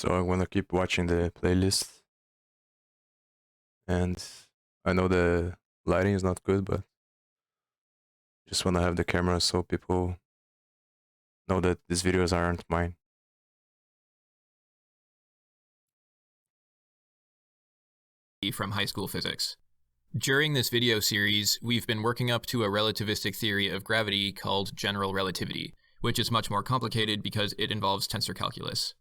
So I'm gonna keep watching the playlist. And I know the lighting is not good, but just wanna have the camera so people know that these videos aren't mine. From high school physics. During this video series, we've been working up to a relativistic theory of gravity called general relativity, which is much more complicated because it involves tensor calculus.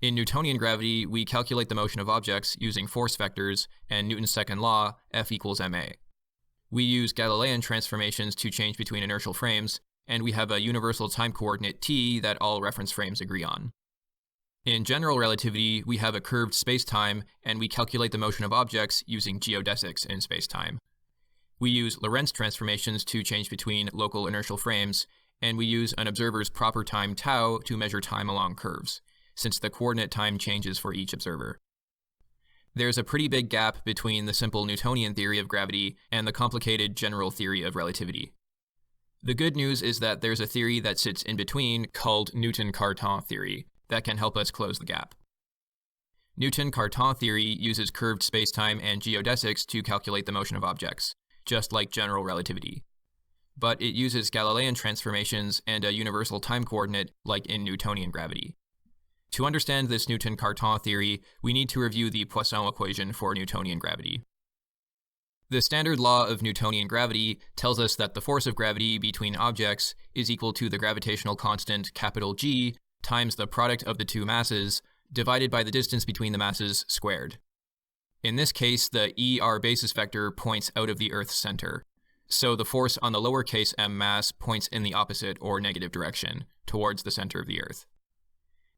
In Newtonian gravity, we calculate the motion of objects using force vectors and Newton's second law, F equals ma. We use Galilean transformations to change between inertial frames, and we have a universal time coordinate t that all reference frames agree on. In general relativity, we have a curved spacetime, and we calculate the motion of objects using geodesics in spacetime. We use Lorentz transformations to change between local inertial frames, and we use an observer's proper time tau to measure time along curves, since the coordinate time changes for each observer. There's a pretty big gap between the simple Newtonian theory of gravity and the complicated general theory of relativity. The good news is that there's a theory that sits in between called Newton-Cartan theory that can help us close the gap. Newton-Cartan theory uses curved spacetime and geodesics to calculate the motion of objects, just like general relativity. But it uses Galilean transformations and a universal time coordinate like in Newtonian gravity. To understand this Newton-Cartan theory, we need to review the Poisson equation for Newtonian gravity. The standard law of Newtonian gravity tells us that the force of gravity between objects is equal to the gravitational constant capital G times the product of the two masses divided by the distance between the masses squared. In this case, the ER basis vector points out of the Earth's center, so the force on the lowercase m mass points in the opposite or negative direction, towards the center of the Earth.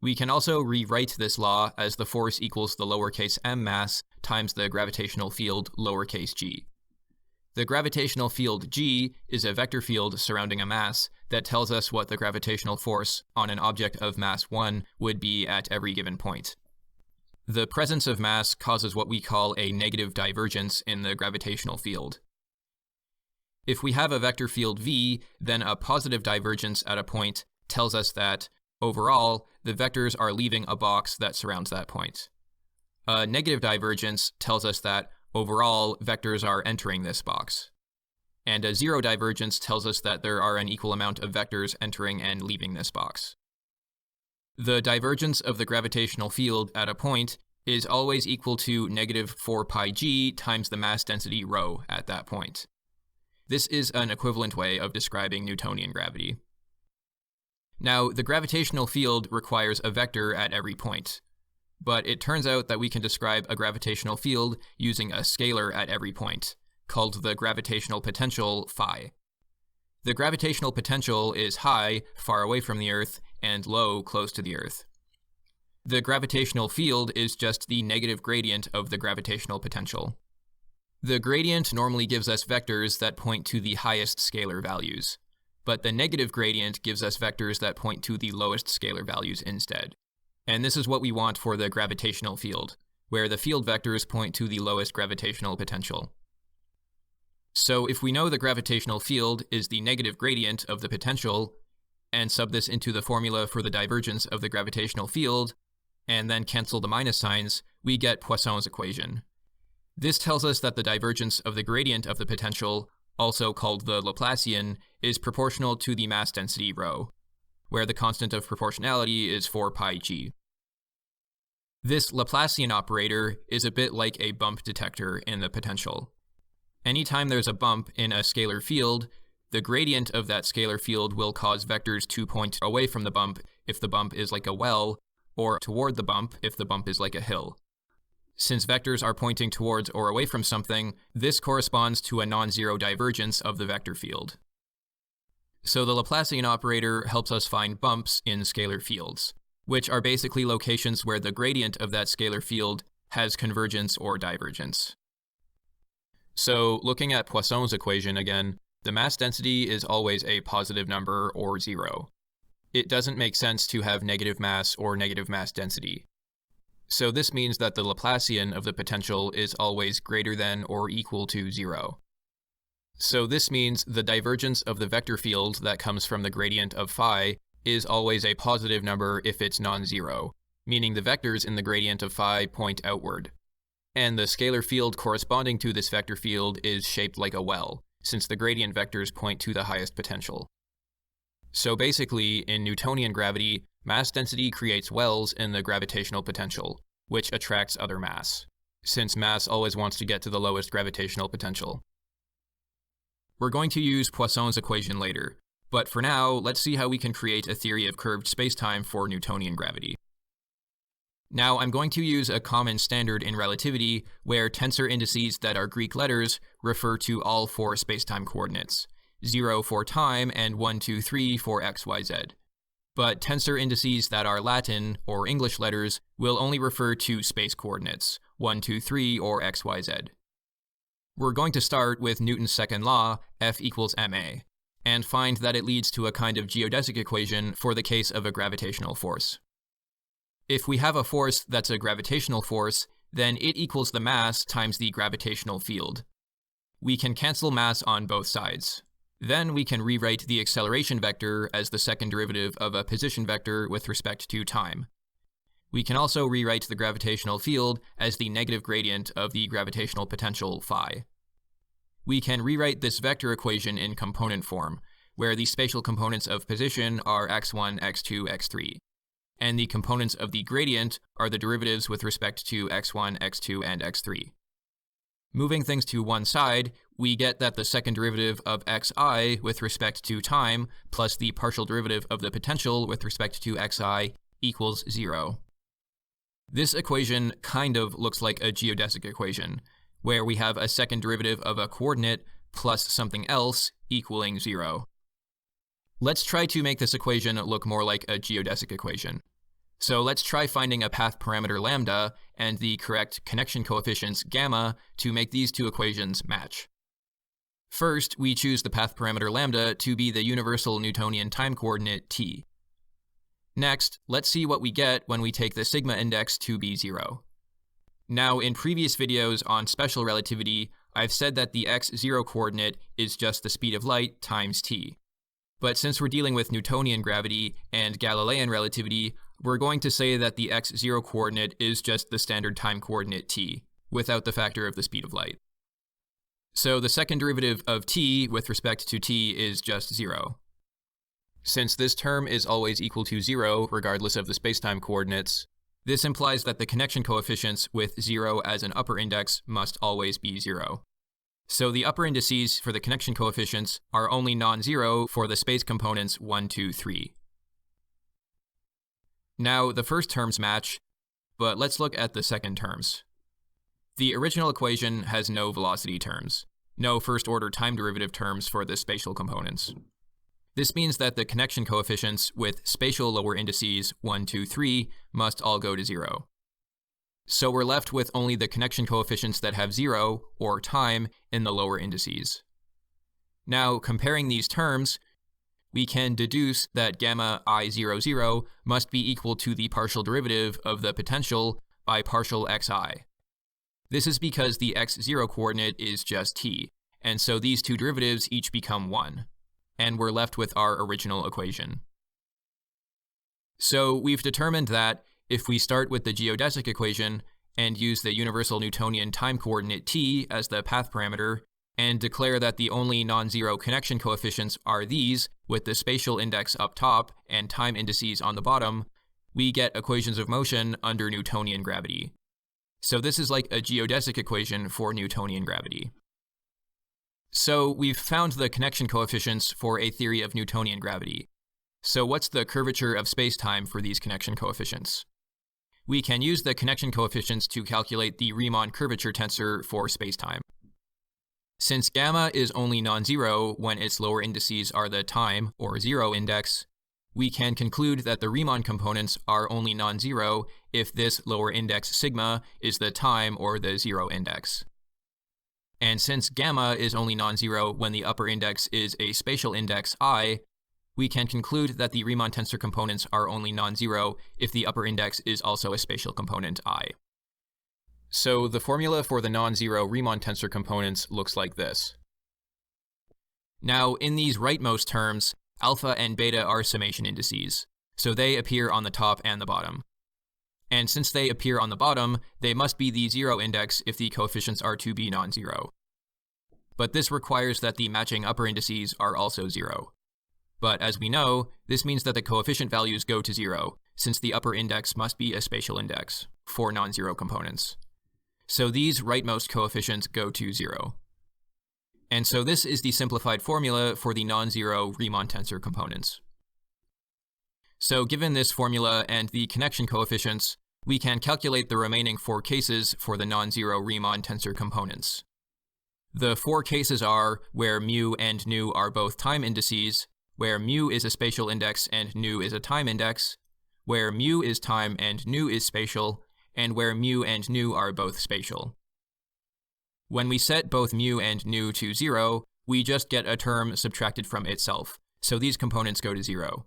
We can also rewrite this law as the force equals the lowercase m mass times the gravitational field lowercase g. The gravitational field g is a vector field surrounding a mass that tells us what the gravitational force on an object of mass 1 would be at every given point. The presence of mass causes what we call a negative divergence in the gravitational field. If we have a vector field v, then a positive divergence at a point tells us that, overall, the vectors are leaving a box that surrounds that point. A negative divergence tells us that, overall, vectors are entering this box. And a zero divergence tells us that there are an equal amount of vectors entering and leaving this box. The divergence of the gravitational field at a point is always equal to negative 4 pi g times the mass density rho at that point. This is an equivalent way of describing Newtonian gravity. Now, the gravitational field requires a vector at every point. But it turns out that we can describe a gravitational field using a scalar at every point, called the gravitational potential phi. The gravitational potential is high, far away from the Earth, and low, close to the Earth. The gravitational field is just the negative gradient of the gravitational potential. The gradient normally gives us vectors that point to the highest scalar values, but the negative gradient gives us vectors that point to the lowest scalar values instead. And this is what we want for the gravitational field, where the field vectors point to the lowest gravitational potential. So if we know the gravitational field is the negative gradient of the potential, and sub this into the formula for the divergence of the gravitational field, and then cancel the minus signs, we get Poisson's equation. This tells us that the divergence of the gradient of the potential, also called the Laplacian, is proportional to the mass density rho, where the constant of proportionality is 4 pi g. This Laplacian operator is a bit like a bump detector in the potential. Anytime there's a bump in a scalar field, the gradient of that scalar field will cause vectors to point away from the bump if the bump is like a well, or toward the bump if the bump is like a hill. Since vectors are pointing towards or away from something, this corresponds to a non-zero divergence of the vector field. So the Laplacian operator helps us find bumps in scalar fields, which are basically locations where the gradient of that scalar field has convergence or divergence. So looking at Poisson's equation again, the mass density is always a positive number or zero. It doesn't make sense to have negative mass or negative mass density. So this means that the Laplacian of the potential is always greater than or equal to 0. So this means the divergence of the vector field that comes from the gradient of phi is always a positive number if it's non-zero, meaning the vectors in the gradient of phi point outward. And the scalar field corresponding to this vector field is shaped like a well, since the gradient vectors point to the highest potential. So basically, in Newtonian gravity, mass density creates wells in the gravitational potential, which attracts other mass, since mass always wants to get to the lowest gravitational potential. We're going to use Poisson's equation later, but for now, let's see how we can create a theory of curved spacetime for Newtonian gravity. Now, I'm going to use a common standard in relativity where tensor indices that are Greek letters refer to all four spacetime coordinates, 0 for time and 1, 2, 3 for x, y, z. But tensor indices that are Latin or English letters will only refer to space coordinates, 1, 2, 3 or x, y, z. We're going to start with Newton's second law, F equals ma, and find that it leads to a kind of geodesic equation for the case of a gravitational force. If we have a force that's a gravitational force, then it equals the mass times the gravitational field. We can cancel mass on both sides. Then we can rewrite the acceleration vector as the second derivative of a position vector with respect to time. We can also rewrite the gravitational field as the negative gradient of the gravitational potential phi. We can rewrite this vector equation in component form, where the spatial components of position are x1, x2, x3, and the components of the gradient are the derivatives with respect to x1, x2, and x3. Moving things to one side, we get that the second derivative of xi with respect to time plus the partial derivative of the potential with respect to xi equals 0. This equation kind of looks like a geodesic equation, where we have a second derivative of a coordinate plus something else equaling 0. Let's try to make this equation look more like a geodesic equation. So let's try finding a path parameter lambda and the correct connection coefficients gamma to make these two equations match. First, we choose the path parameter lambda to be the universal Newtonian time coordinate t. Next, let's see what we get when we take the sigma index to be 0. Now, in previous videos on special relativity, I've said that the x0 coordinate is just the speed of light times t. But since we're dealing with Newtonian gravity and Galilean relativity, we're going to say that the x0 coordinate is just the standard time coordinate t, without the factor of the speed of light. So the second derivative of t with respect to t is just 0. Since this term is always equal to 0 regardless of the spacetime coordinates, this implies that the connection coefficients with 0 as an upper index must always be 0. So the upper indices for the connection coefficients are only non-zero for the space components 1, 2, 3. Now, the first terms match, but let's look at the second terms. The original equation has no velocity terms, no first-order time derivative terms for the spatial components. This means that the connection coefficients with spatial lower indices 1, 2, 3 must all go to 0. So we're left with only the connection coefficients that have 0, or time, in the lower indices. Now, comparing these terms, we can deduce that gamma I00 must be equal to the partial derivative of the potential by partial xi. This is because the x0 coordinate is just t, and so these two derivatives each become 1, and we're left with our original equation. So we've determined that if we start with the geodesic equation and use the universal Newtonian time coordinate t as the path parameter, and declare that the only non-zero connection coefficients are these, with the spatial index up top and time indices on the bottom, we get equations of motion under Newtonian gravity. So this is like a geodesic equation for Newtonian gravity. So we've found the connection coefficients for a theory of Newtonian gravity. So what's the curvature of spacetime for these connection coefficients? We can use the connection coefficients to calculate the Riemann curvature tensor for spacetime. Since gamma is only non-zero when its lower indices are the time, or 0 index, we can conclude that the Riemann components are only non-zero if this lower index sigma is the time, or the 0 index. And since gamma is only non-zero when the upper index is a spatial index I, we can conclude that the Riemann tensor components are only non-zero if the upper index is also a spatial component I. So the formula for the non-zero Riemann tensor components looks like this. Now, in these rightmost terms, alpha and beta are summation indices, so they appear on the top and the bottom. And since they appear on the bottom, they must be the zero index if the coefficients are to be non-zero. But this requires that the matching upper indices are also zero. But as we know, this means that the coefficient values go to zero, since the upper index must be a spatial index for non-zero components. So these rightmost coefficients go to zero. And so this is the simplified formula for the non-zero Riemann tensor components. So given this formula and the connection coefficients, we can calculate the remaining 4 cases for the non-zero Riemann tensor components. The 4 cases are where mu and nu are both time indices, where mu is a spatial index and nu is a time index, where mu is time and nu is spatial, and where mu and nu are both spatial. When we set both mu and nu to 0, we just get a term subtracted from itself, so these components go to 0.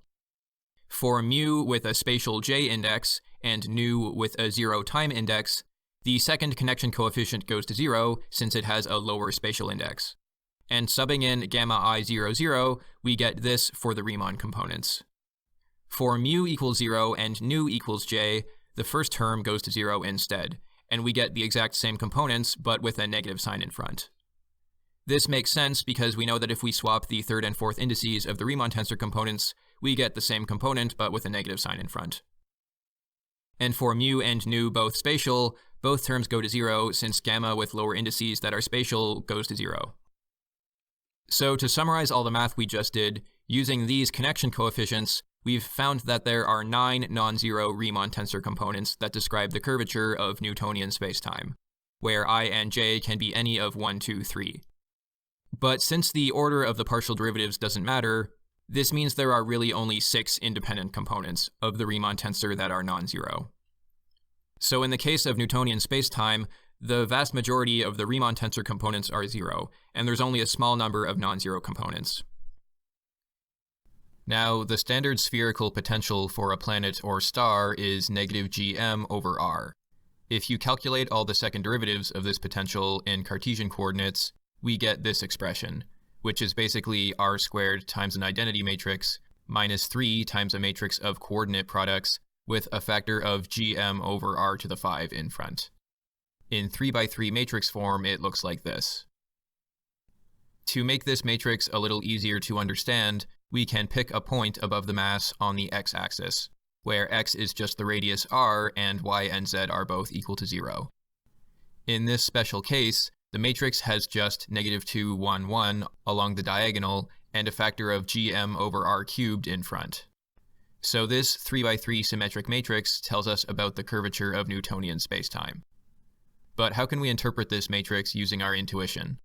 For mu with a spatial j index and nu with a 0 time index, the second connection coefficient goes to 0 since it has a lower spatial index. And subbing in gamma I 0, 0, we get this for the Riemann components. For mu equals 0 and nu equals j, the first term goes to 0 instead, and we get the exact same components but with a negative sign in front. This makes sense because we know that if we swap the third and fourth indices of the Riemann tensor components, we get the same component but with a negative sign in front. And for mu and nu both spatial, both terms go to 0 since gamma with lower indices that are spatial goes to 0. So to summarize all the math we just did, using these connection coefficients, we've found that there are 9 non-zero Riemann tensor components that describe the curvature of Newtonian spacetime, where I and j can be any of 1, 2, 3. But since the order of the partial derivatives doesn't matter, this means there are really only 6 independent components of the Riemann tensor that are non-zero. So in the case of Newtonian spacetime, the vast majority of the Riemann tensor components are 0, and there's only a small number of non-zero components. Now, the standard spherical potential for a planet or star is negative gm over r. If you calculate all the second derivatives of this potential in Cartesian coordinates, we get this expression, which is basically r squared times an identity matrix minus 3 times a matrix of coordinate products with a factor of gm over r to the 5 in front. In 3x3 matrix form, it looks like this. To make this matrix a little easier to understand, we can pick a point above the mass on the x-axis, where x is just the radius r and y and z are both equal to 0. In this special case, the matrix has just negative 2, 1, 1 along the diagonal and a factor of gm over r cubed in front. So this 3x3 symmetric matrix tells us about the curvature of Newtonian spacetime. But how can we interpret this matrix using our intuition?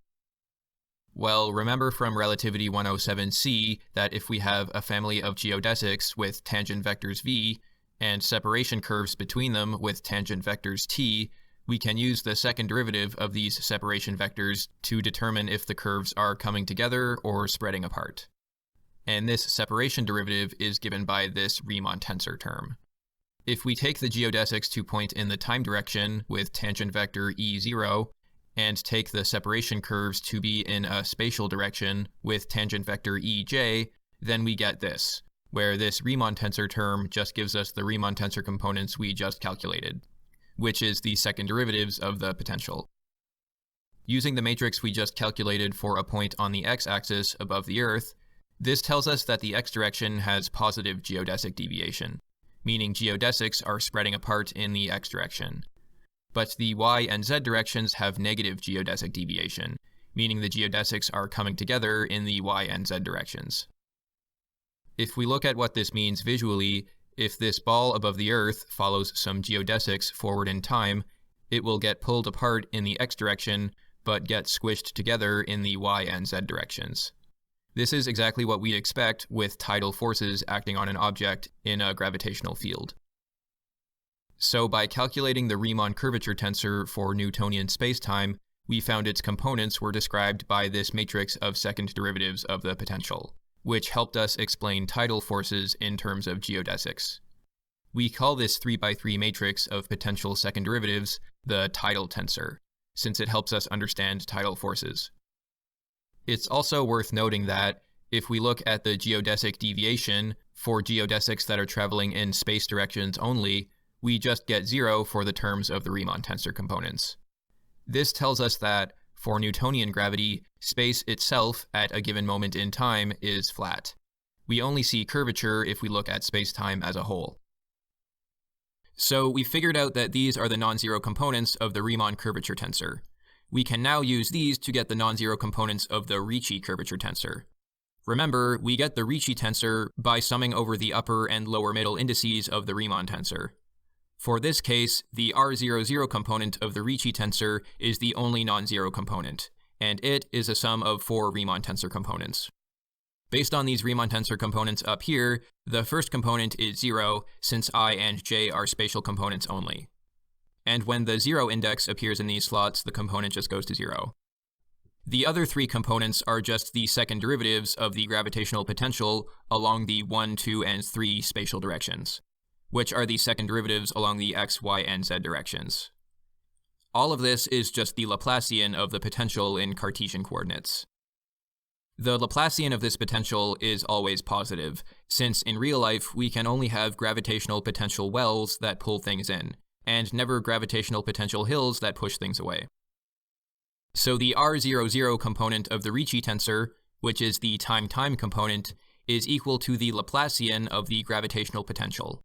Well, remember from Relativity 107c that if we have a family of geodesics with tangent vectors v and separation curves between them with tangent vectors t, we can use the second derivative of these separation vectors to determine if the curves are coming together or spreading apart. And this separation derivative is given by this Riemann tensor term. If we take the geodesics to point in the time direction with tangent vector e0, and take the separation curves to be in a spatial direction with tangent vector ej, then we get this, where this Riemann tensor term just gives us the Riemann tensor components we just calculated, which is the second derivatives of the potential. Using the matrix we just calculated for a point on the x-axis above the Earth, this tells us that the x direction has positive geodesic deviation, meaning geodesics are spreading apart in the x direction. But the y and z directions have negative geodesic deviation, meaning the geodesics are coming together in the y and z directions. If we look at what this means visually, if this ball above the Earth follows some geodesics forward in time, it will get pulled apart in the x direction, but get squished together in the y and z directions. This is exactly what we'd expect with tidal forces acting on an object in a gravitational field. So by calculating the Riemann curvature tensor for Newtonian spacetime, we found its components were described by this matrix of second derivatives of the potential, which helped us explain tidal forces in terms of geodesics. We call this 3x3 matrix of potential second derivatives the tidal tensor, since it helps us understand tidal forces. It's also worth noting that if we look at the geodesic deviation for geodesics that are traveling in space directions only, we just get 0 for the terms of the Riemann tensor components. This tells us that, for Newtonian gravity, space itself at a given moment in time is flat. We only see curvature if we look at space-time as a whole. So we figured out that these are the non-zero components of the Riemann curvature tensor. We can now use these to get the non-zero components of the Ricci curvature tensor. Remember, we get the Ricci tensor by summing over the upper and lower middle indices of the Riemann tensor. For this case, the R00 component of the Ricci tensor is the only non-zero component, and it is a sum of 4 Riemann tensor components. Based on these Riemann tensor components up here, the first component is 0, since I and j are spatial components only. And when the 0 index appears in these slots, the component just goes to 0. The other 3 components are just the second derivatives of the gravitational potential along the 1, 2, and 3 spatial directions, which are the second derivatives along the x, y, and z directions. All of this is just the Laplacian of the potential in Cartesian coordinates. The Laplacian of this potential is always positive, since in real life we can only have gravitational potential wells that pull things in, and never gravitational potential hills that push things away. So the R00 component of the Ricci tensor, which is the time-time component, is equal to the Laplacian of the gravitational potential,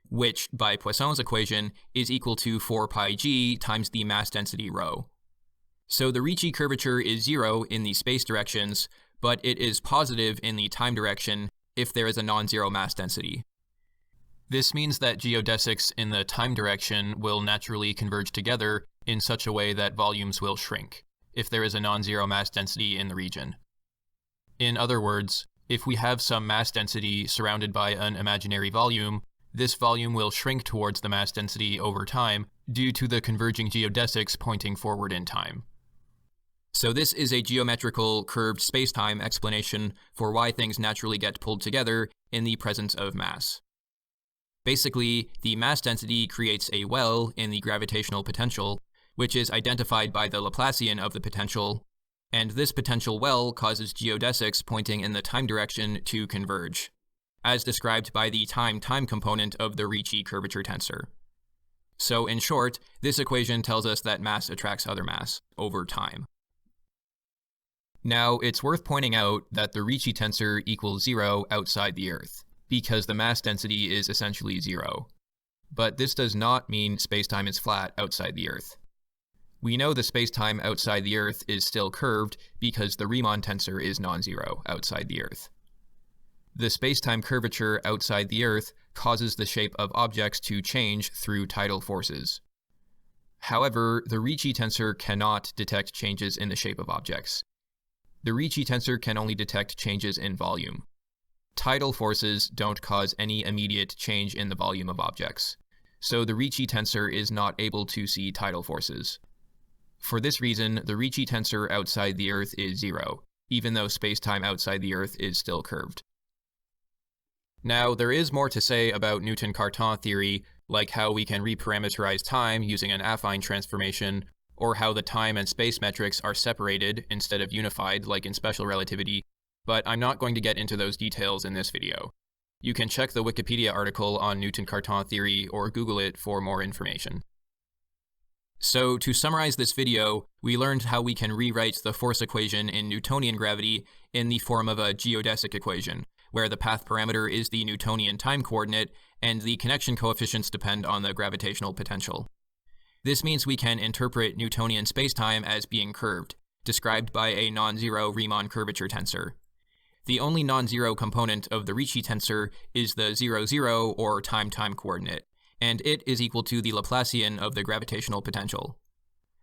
which, by Poisson's equation, is equal to 4 pi g times the mass density rho. So the Ricci curvature is 0 in the space directions, but it is positive in the time direction if there is a non-zero mass density. This means that geodesics in the time direction will naturally converge together in such a way that volumes will shrink if there is a non-zero mass density in the region. In other words, if we have some mass density surrounded by an imaginary volume, this volume will shrink towards the mass density over time due to the converging geodesics pointing forward in time. So this is a geometrical curved spacetime explanation for why things naturally get pulled together in the presence of mass. Basically, the mass density creates a well in the gravitational potential, which is identified by the Laplacian of the potential, and this potential well causes geodesics pointing in the time direction to converge, as described by the time-time component of the Ricci curvature tensor. So in short, this equation tells us that mass attracts other mass over time. Now, it's worth pointing out that the Ricci tensor equals 0 outside the Earth, because the mass density is essentially 0. But this does not mean spacetime is flat outside the Earth. We know the spacetime outside the Earth is still curved because the Riemann tensor is non-zero outside the Earth. The spacetime curvature outside the Earth causes the shape of objects to change through tidal forces. However, the Ricci tensor cannot detect changes in the shape of objects. The Ricci tensor can only detect changes in volume. Tidal forces don't cause any immediate change in the volume of objects, so the Ricci tensor is not able to see tidal forces. For this reason, the Ricci tensor outside the Earth is 0, even though spacetime outside the Earth is still curved. Now, there is more to say about Newton-Cartan theory, like how we can reparameterize time using an affine transformation, or how the time and space metrics are separated instead of unified like in special relativity, but I'm not going to get into those details in this video. You can check the Wikipedia article on Newton-Cartan theory or Google it for more information. So to summarize this video, we learned how we can rewrite the force equation in Newtonian gravity in the form of a geodesic equation, where the path parameter is the Newtonian time coordinate and the connection coefficients depend on the gravitational potential. This means we can interpret Newtonian spacetime as being curved, described by a non-zero Riemann curvature tensor. The only non-zero component of the Ricci tensor is the 0, 0 or time-time coordinate, and it is equal to the Laplacian of the gravitational potential.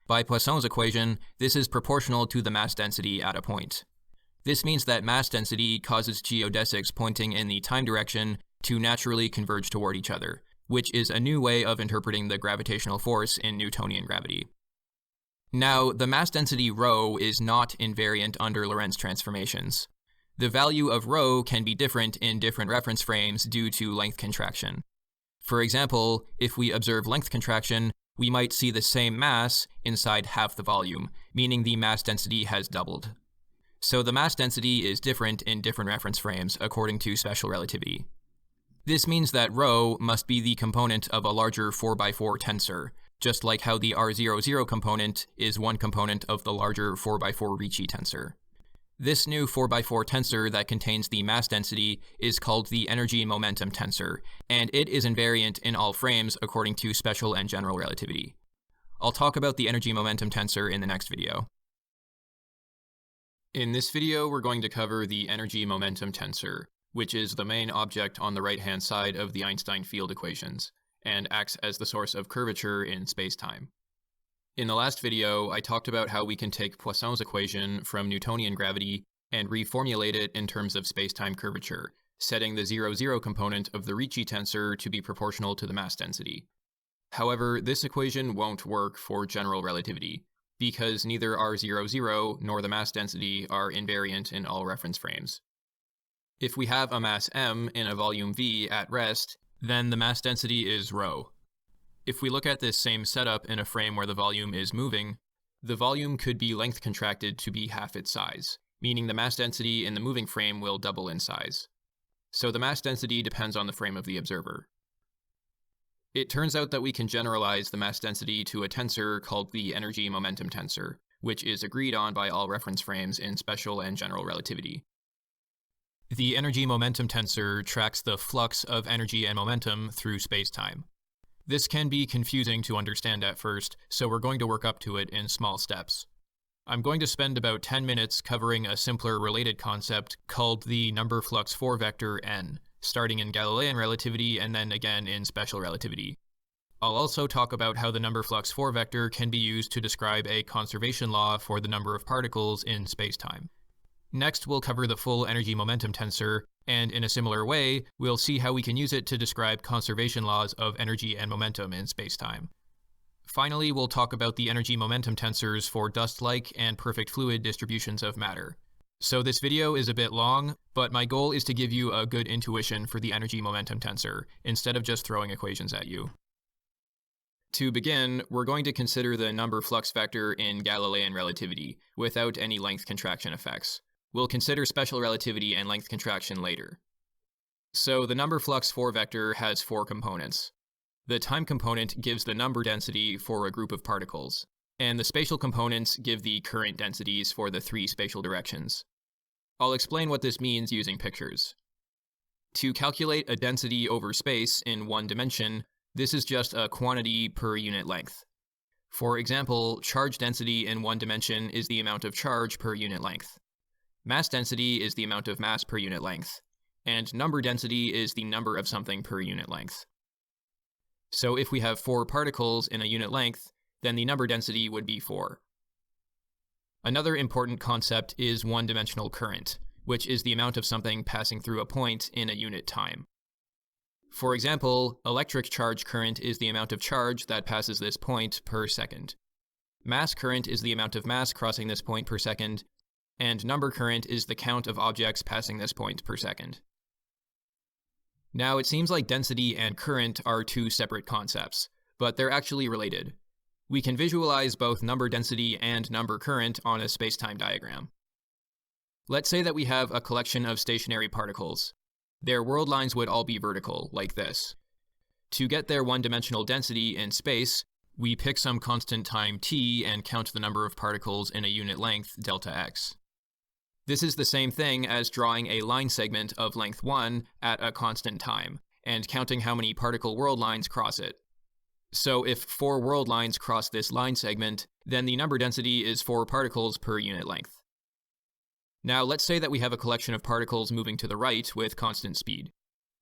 By Poisson's equation, this is proportional to the mass density at a point. This means that mass density causes geodesics pointing in the time direction to naturally converge toward each other, which is a new way of interpreting the gravitational force in Newtonian gravity. Now, the mass density rho is not invariant under Lorentz transformations. The value of rho can be different in different reference frames due to length contraction. For example, if we observe length contraction, we might see the same mass inside half the volume, meaning the mass density has doubled. So the mass density is different in different reference frames according to special relativity. This means that ρ must be the component of a larger 4x4 tensor, just like how the R00 component is one component of the larger 4x4 Ricci tensor. This new 4x4 tensor that contains the mass density is called the energy momentum tensor, and it is invariant in all frames according to special and general relativity. I'll talk about the energy momentum tensor in the next video. In this video, we're going to cover the energy momentum tensor, which is the main object on the right-hand side of the Einstein field equations, and acts as the source of curvature in spacetime. In the last video, I talked about how we can take Poisson's equation from Newtonian gravity and reformulate it in terms of spacetime curvature, setting the 0,0 component of the Ricci tensor to be proportional to the mass density. However, this equation won't work for general relativity, because neither R00 nor the mass density are invariant in all reference frames. If we have a mass m in a volume V at rest, then the mass density is ρ. If we look at this same setup in a frame where the volume is moving, the volume could be length contracted to be half its size, meaning the mass density in the moving frame will double in size. So the mass density depends on the frame of the observer. It turns out that we can generalize the mass density to a tensor called the energy momentum tensor, which is agreed on by all reference frames in special and general relativity. The energy momentum tensor tracks the flux of energy and momentum through spacetime. This can be confusing to understand at first, so we're going to work up to it in small steps. I'm going to spend about 10 minutes covering a simpler related concept called the number flux 4 vector n, starting in Galilean relativity and then again in special relativity. I'll also talk about how the number flux 4 vector can be used to describe a conservation law for the number of particles in spacetime. Next, we'll cover the full energy momentum tensor, and in a similar way, we'll see how we can use it to describe conservation laws of energy and momentum in spacetime. Finally, we'll talk about the energy momentum tensors for dust-like and perfect fluid distributions of matter. So this video is a bit long, but my goal is to give you a good intuition for the energy momentum tensor, instead of just throwing equations at you. To begin, we're going to consider the number flux vector in Galilean relativity, without any length contraction effects. We'll consider special relativity and length contraction later. So the number flux 4 vector has 4 components. The time component gives the number density for a group of particles, and the spatial components give the current densities for the 3 spatial directions. I'll explain what this means using pictures. To calculate a density over space in one dimension, this is just a quantity per unit length. For example, charge density in one dimension is the amount of charge per unit length. Mass density is the amount of mass per unit length, and number density is the number of something per unit length. So if we have 4 particles in a unit length, then the number density would be 4. Another important concept is one-dimensional current, which is the amount of something passing through a point in a unit time. For example, electric charge current is the amount of charge that passes this point per second. Mass current is the amount of mass crossing this point per second, and number current is the count of objects passing this point per second. Now, it seems like density and current are 2 separate concepts, but they're actually related. We can visualize both number density and number current on a spacetime diagram. Let's say that we have a collection of stationary particles. Their world lines would all be vertical, like this. To get their one-dimensional density in space, we pick some constant time t and count the number of particles in a unit length, delta x. This is the same thing as drawing a line segment of length 1 at a constant time, and counting how many particle world lines cross it. So if 4 world lines cross this line segment, then the number density is 4 particles per unit length. Now let's say that we have a collection of particles moving to the right with constant speed.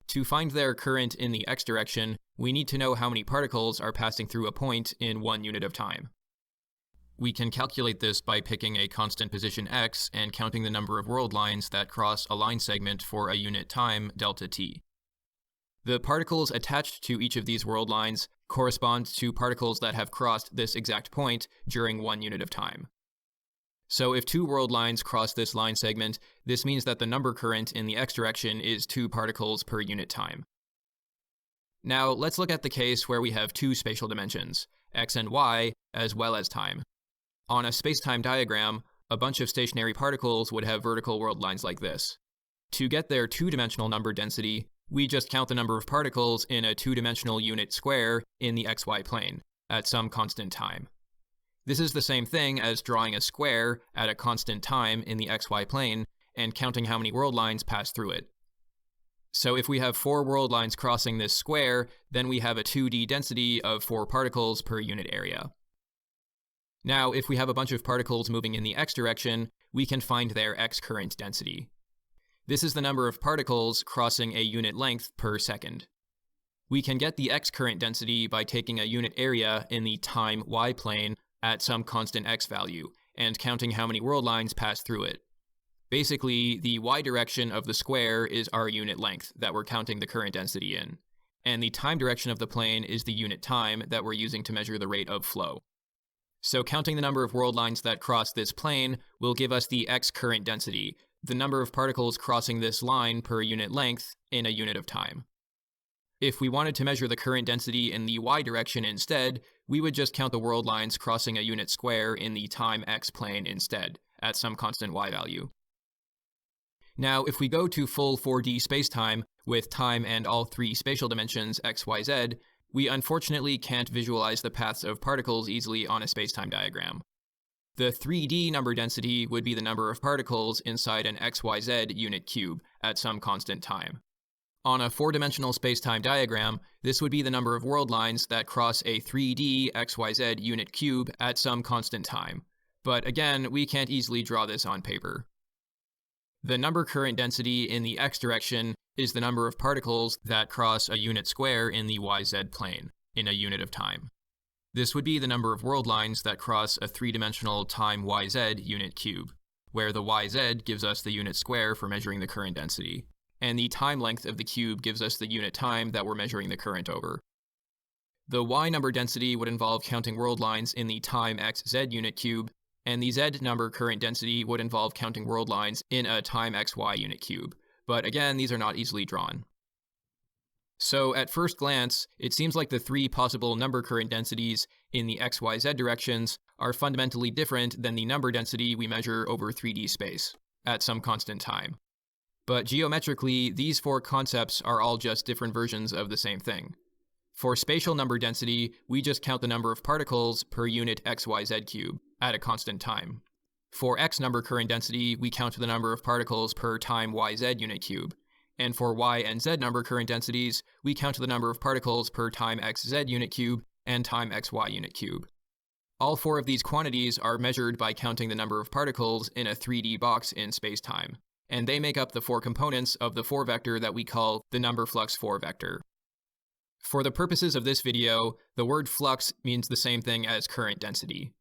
To find their current in the x direction, we need to know how many particles are passing through a point in 1 unit of time. We can calculate this by picking a constant position x and counting the number of world lines that cross a line segment for a unit time, delta t. The particles attached to each of these world lines correspond to particles that have crossed this exact point during 1 unit of time. So if 2 world lines cross this line segment, this means that the number current in the x direction is 2 particles per unit time. Now let's look at the case where we have 2 spatial dimensions, x and y, as well as time. On a spacetime diagram, a bunch of stationary particles would have vertical world lines like this. To get their 2-dimensional number density, we just count the number of particles in a two-dimensional unit square in the xy plane at some constant time. This is the same thing as drawing a square at a constant time in the xy plane and counting how many world lines pass through it. So if we have 4 world lines crossing this square, then we have a 2D density of 4 particles per unit area. Now, if we have a bunch of particles moving in the x direction, we can find their x current density. This is the number of particles crossing a unit length per second. We can get the x current density by taking a unit area in the time y plane at some constant x value and counting how many world lines pass through it. Basically, the y direction of the square is our unit length that we're counting the current density in, and the time direction of the plane is the unit time that we're using to measure the rate of flow. So counting the number of world lines that cross this plane will give us the x current density, the number of particles crossing this line per unit length in a unit of time. If we wanted to measure the current density in the y direction instead, we would just count the world lines crossing a unit square in the time x plane instead, at some constant y value. Now, if we go to full 4D spacetime with time and all 3 spatial dimensions x, y, z, we unfortunately can't visualize the paths of particles easily on a spacetime diagram. The 3D number density would be the number of particles inside an xyz unit cube at some constant time. On a 4-dimensional spacetime diagram, this would be the number of world lines that cross a 3D xyz unit cube at some constant time. But again, we can't easily draw this on paper. The number current density in the x direction is the number of particles that cross a unit square in the yz plane in a unit of time. This would be the number of world lines that cross a 3-dimensional time yz unit cube, where the yz gives us the unit square for measuring the current density, and the time length of the cube gives us the unit time that we're measuring the current over. The y number density would involve counting world lines in the time xz unit cube, and the z number current density would involve counting world lines in a time xy unit cube, but again, these are not easily drawn. So at first glance, it seems like the 3 possible number current densities in the x, y, z directions are fundamentally different than the number density we measure over 3D space at some constant time. But geometrically, these 4 concepts are all just different versions of the same thing. For spatial number density, we just count the number of particles per unit xyz cube at a constant time. For x number current density, we count the number of particles per time yz unit cube. And for y and z number current densities, we count the number of particles per time xz unit cube and time xy unit cube. All 4 of these quantities are measured by counting the number of particles in a 3D box in spacetime, and they make up the 4 components of the 4 vector that we call the number flux 4 vector. For the purposes of this video, the word flux means the same thing as current density.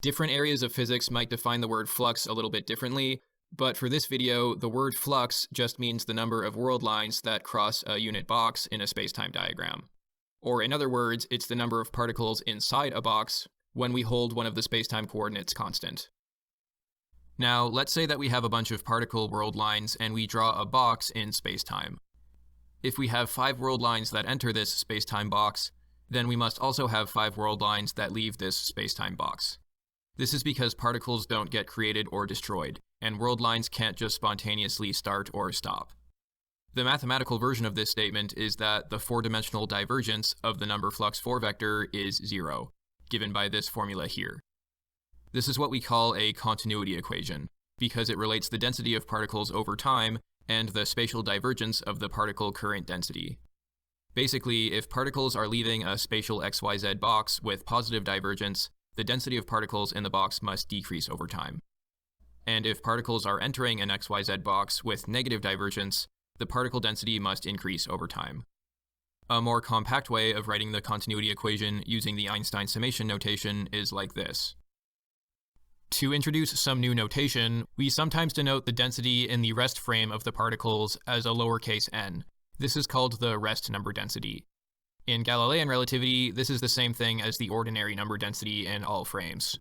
Different areas of physics might define the word flux a little bit differently, but for this video, the word flux just means the number of world lines that cross a unit box in a spacetime diagram. Or in other words, it's the number of particles inside a box when we hold one of the spacetime coordinates constant. Now, let's say that we have a bunch of particle world lines and we draw a box in spacetime. If we have 5 world lines that enter this spacetime box, then we must also have 5 world lines that leave this spacetime box. This is because particles don't get created or destroyed, and world lines can't just spontaneously start or stop. The mathematical version of this statement is that the 4-dimensional divergence of the number flux 4 vector is 0, given by this formula here. This is what we call a continuity equation, because it relates the density of particles over time and the spatial divergence of the particle current density. Basically, if particles are leaving a spatial xyz box with positive divergence, the density of particles in the box must decrease over time. And if particles are entering an xyz box with negative divergence, the particle density must increase over time. A more compact way of writing the continuity equation using the Einstein summation notation is like this. To introduce some new notation, we sometimes denote the density in the rest frame of the particles as a lowercase n. This is called the rest number density. In Galilean relativity, this is the same thing as the ordinary number density in all frames.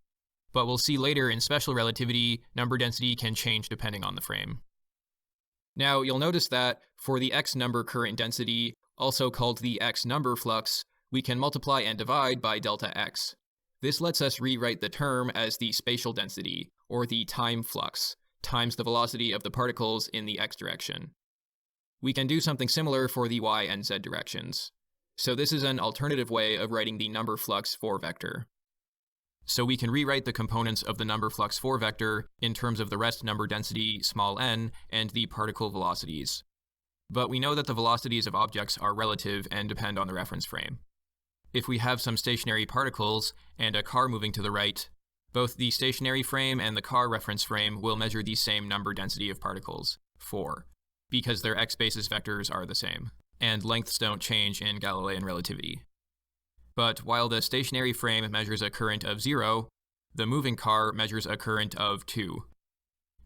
But we'll see later in special relativity, number density can change depending on the frame. Now, you'll notice that for the x number current density, also called the x number flux, we can multiply and divide by delta x. This lets us rewrite the term as the spatial density, or the time flux, times the velocity of the particles in the x direction. We can do something similar for the y and z directions. So this is an alternative way of writing the number flux 4 vector. So we can rewrite the components of the number flux 4 vector in terms of the rest number density small n and the particle velocities. But we know that the velocities of objects are relative and depend on the reference frame. If we have some stationary particles and a car moving to the right, both the stationary frame and the car reference frame will measure the same number density of particles, 4, because their x basis vectors are the same, and lengths don't change in Galilean relativity. But while the stationary frame measures a current of 0, the moving car measures a current of 2.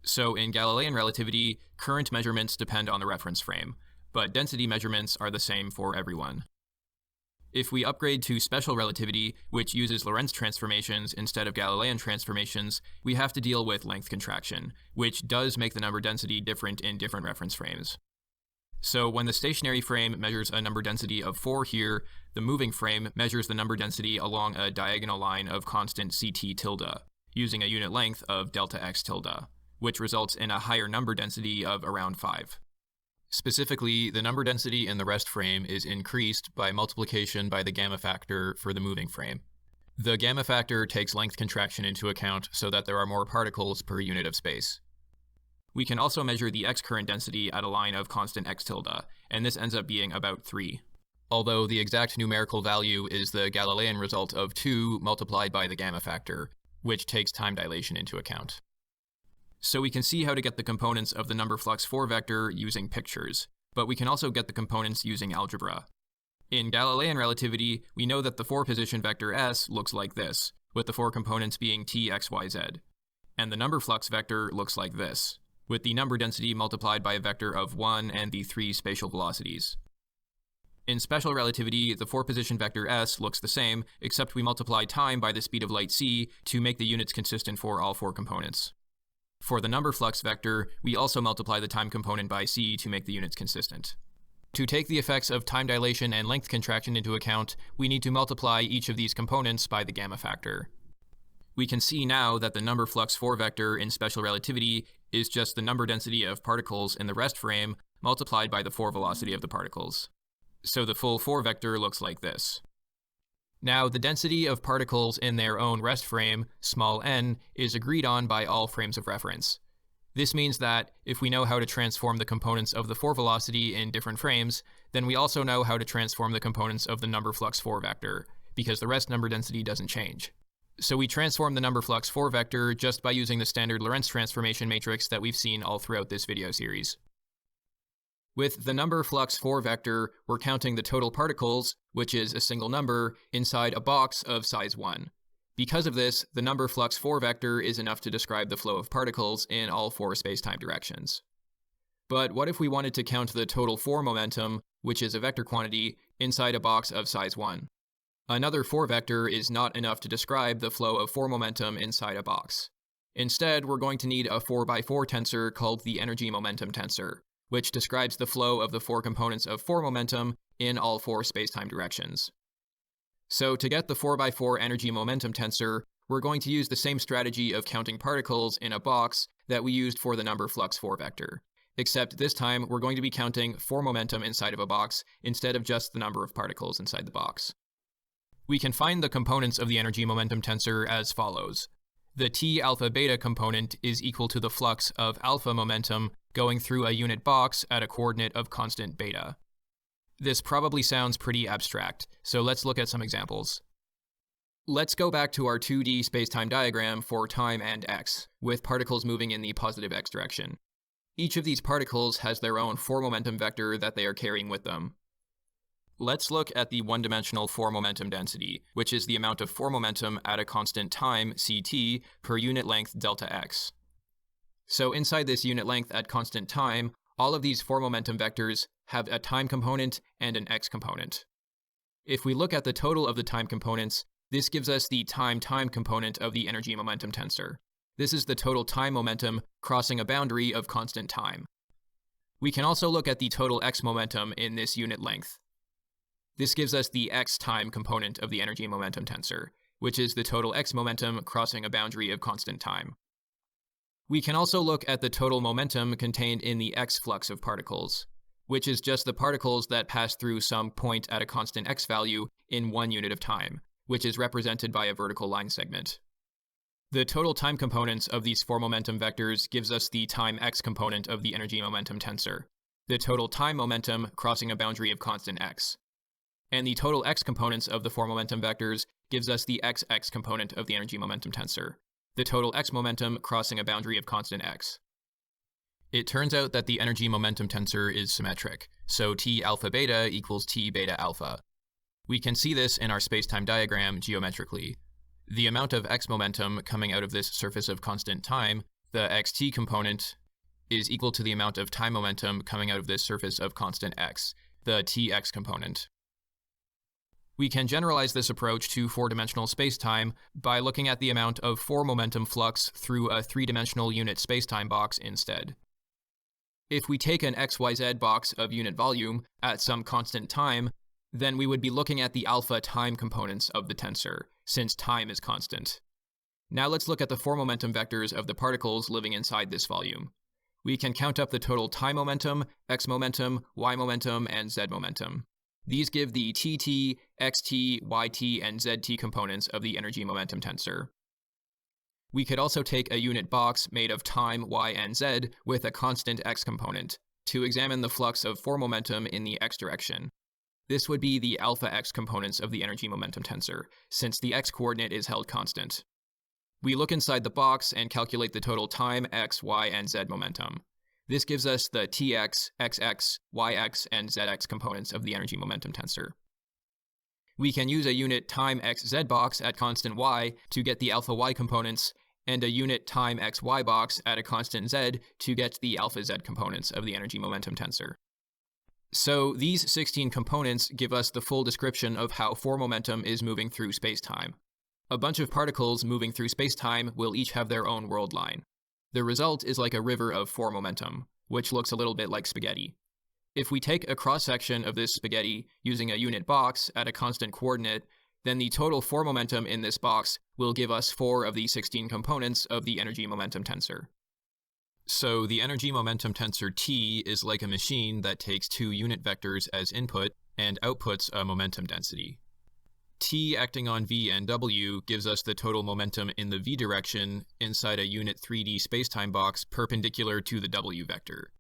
So in Galilean relativity, current measurements depend on the reference frame, but density measurements are the same for everyone. If we upgrade to special relativity, which uses Lorentz transformations instead of Galilean transformations, we have to deal with length contraction, which does make the number density different in different reference frames. So when the stationary frame measures a number density of 4 here, the moving frame measures the number density along a diagonal line of constant ct tilde, using a unit length of delta x tilde, which results in a higher number density of around 5. Specifically, the number density in the rest frame is increased by multiplication by the gamma factor for the moving frame. The gamma factor takes length contraction into account so that there are more particles per unit of space. We can also measure the x current density at a line of constant x tilde, and this ends up being about 3. Although the exact numerical value is the Galilean result of 2 multiplied by the gamma factor, which takes time dilation into account. So we can see how to get the components of the number flux 4 vector using pictures, but we can also get the components using algebra. In Galilean relativity, we know that the 4-position vector s looks like this, with the 4 components being t, x, y, z. And the number flux vector looks like this, with the number density multiplied by a vector of 1 and the 3 spatial velocities. In special relativity, the 4-position vector s looks the same, except we multiply time by the speed of light c to make the units consistent for all 4 components. For the number flux vector, we also multiply the time component by c to make the units consistent. To take the effects of time dilation and length contraction into account, we need to multiply each of these components by the gamma factor. We can see now that the number flux 4 vector in special relativity is just the number density of particles in the rest frame multiplied by the 4 velocity of the particles. So the full 4 vector looks like this. Now, the density of particles in their own rest frame, small n, is agreed on by all frames of reference. This means that if we know how to transform the components of the 4 velocity in different frames, then we also know how to transform the components of the number flux 4 vector, because the rest number density doesn't change. So we transform the number flux 4 vector just by using the standard Lorentz transformation matrix that we've seen all throughout this video series. With the number flux 4 vector, we're counting the total particles, which is a single number, inside a box of size 1. Because of this, the number flux 4 vector is enough to describe the flow of particles in all 4 spacetime directions. But what if we wanted to count the total 4 momentum, which is a vector quantity, inside a box of size 1? Another 4 vector is not enough to describe the flow of 4 momentum inside a box. Instead, we're going to need a 4x4 tensor called the energy momentum tensor, which describes the flow of the 4 components of 4 momentum in all 4 spacetime directions. So to get the 4x4 energy momentum tensor, we're going to use the same strategy of counting particles in a box that we used for the number flux 4 vector. Except this time, we're going to be counting 4 momentum inside of a box instead of just the number of particles inside the box. We can find the components of the energy momentum tensor as follows. The t alpha beta component is equal to the flux of alpha momentum going through a unit box at a coordinate of constant beta. This probably sounds pretty abstract, so let's look at some examples. Let's go back to our 2D spacetime diagram for time and x, with particles moving in the positive x direction. Each of these particles has their own 4 momentum vector that they are carrying with them. Let's look at the one-dimensional 4 momentum density, which is the amount of 4 momentum at a constant time, ct, per unit length delta x. So inside this unit length at constant time, all of these 4 momentum vectors have a time component and an x component. If we look at the total of the time components, this gives us the time-time component of the energy momentum tensor. This is the total time momentum crossing a boundary of constant time. We can also look at the total x momentum in this unit length. This gives us the x time component of the energy momentum tensor, which is the total x momentum crossing a boundary of constant time. We can also look at the total momentum contained in the x flux of particles. which is just the particles that pass through some point at a constant x value in 1 unit of time, which is represented by a vertical line segment. The total time components of these 4 momentum vectors gives us the time x component of the energy momentum tensor, the total time momentum crossing a boundary of constant x. And the total x components of the 4 momentum vectors gives us the xx component of the energy momentum tensor, the total x momentum crossing a boundary of constant x. It turns out that the energy momentum tensor is symmetric, so T alpha beta equals T beta alpha. We can see this in our spacetime diagram geometrically. The amount of x momentum coming out of this surface of constant time, the xt component, is equal to the amount of time momentum coming out of this surface of constant x, the tx component. We can generalize this approach to 4-dimensional spacetime by looking at the amount of 4 momentum flux through a 3-dimensional unit spacetime box instead. If we take an xyz box of unit volume at some constant time, then we would be looking at the alpha time components of the tensor, since time is constant. Now let's look at the 4 momentum vectors of the particles living inside this volume. We can count up the total time momentum, x momentum, y momentum, and z momentum. These give the tt, xt, yt, and zt components of the energy momentum tensor. We could also take a unit box made of time, y, and z with a constant x component to examine the flux of 4 momentum in the x direction. This would be the alpha x components of the energy momentum tensor, since the x coordinate is held constant. We look inside the box and calculate the total time, x, y, and z momentum. This gives us the tx, xx, yx, and zx components of the energy momentum tensor. We can use a unit time xz box at constant y to get the alpha y components, and a unit time xy box at a constant z to get the alpha z components of the energy momentum tensor. So these 16 components give us the full description of how 4 momentum is moving through spacetime. A bunch of particles moving through spacetime will each have their own world line. The result is like a river of 4 momentum, which looks a little bit like spaghetti. If we take a cross-section of this spaghetti using a unit box at a constant coordinate, then the total 4 momentum in this box will give us 4 of the 16 components of the energy momentum tensor. So the energy momentum tensor T is like a machine that takes 2 unit vectors as input and outputs a momentum density. T acting on v and w gives us the total momentum in the v direction inside a unit 3D spacetime box perpendicular to the w vector.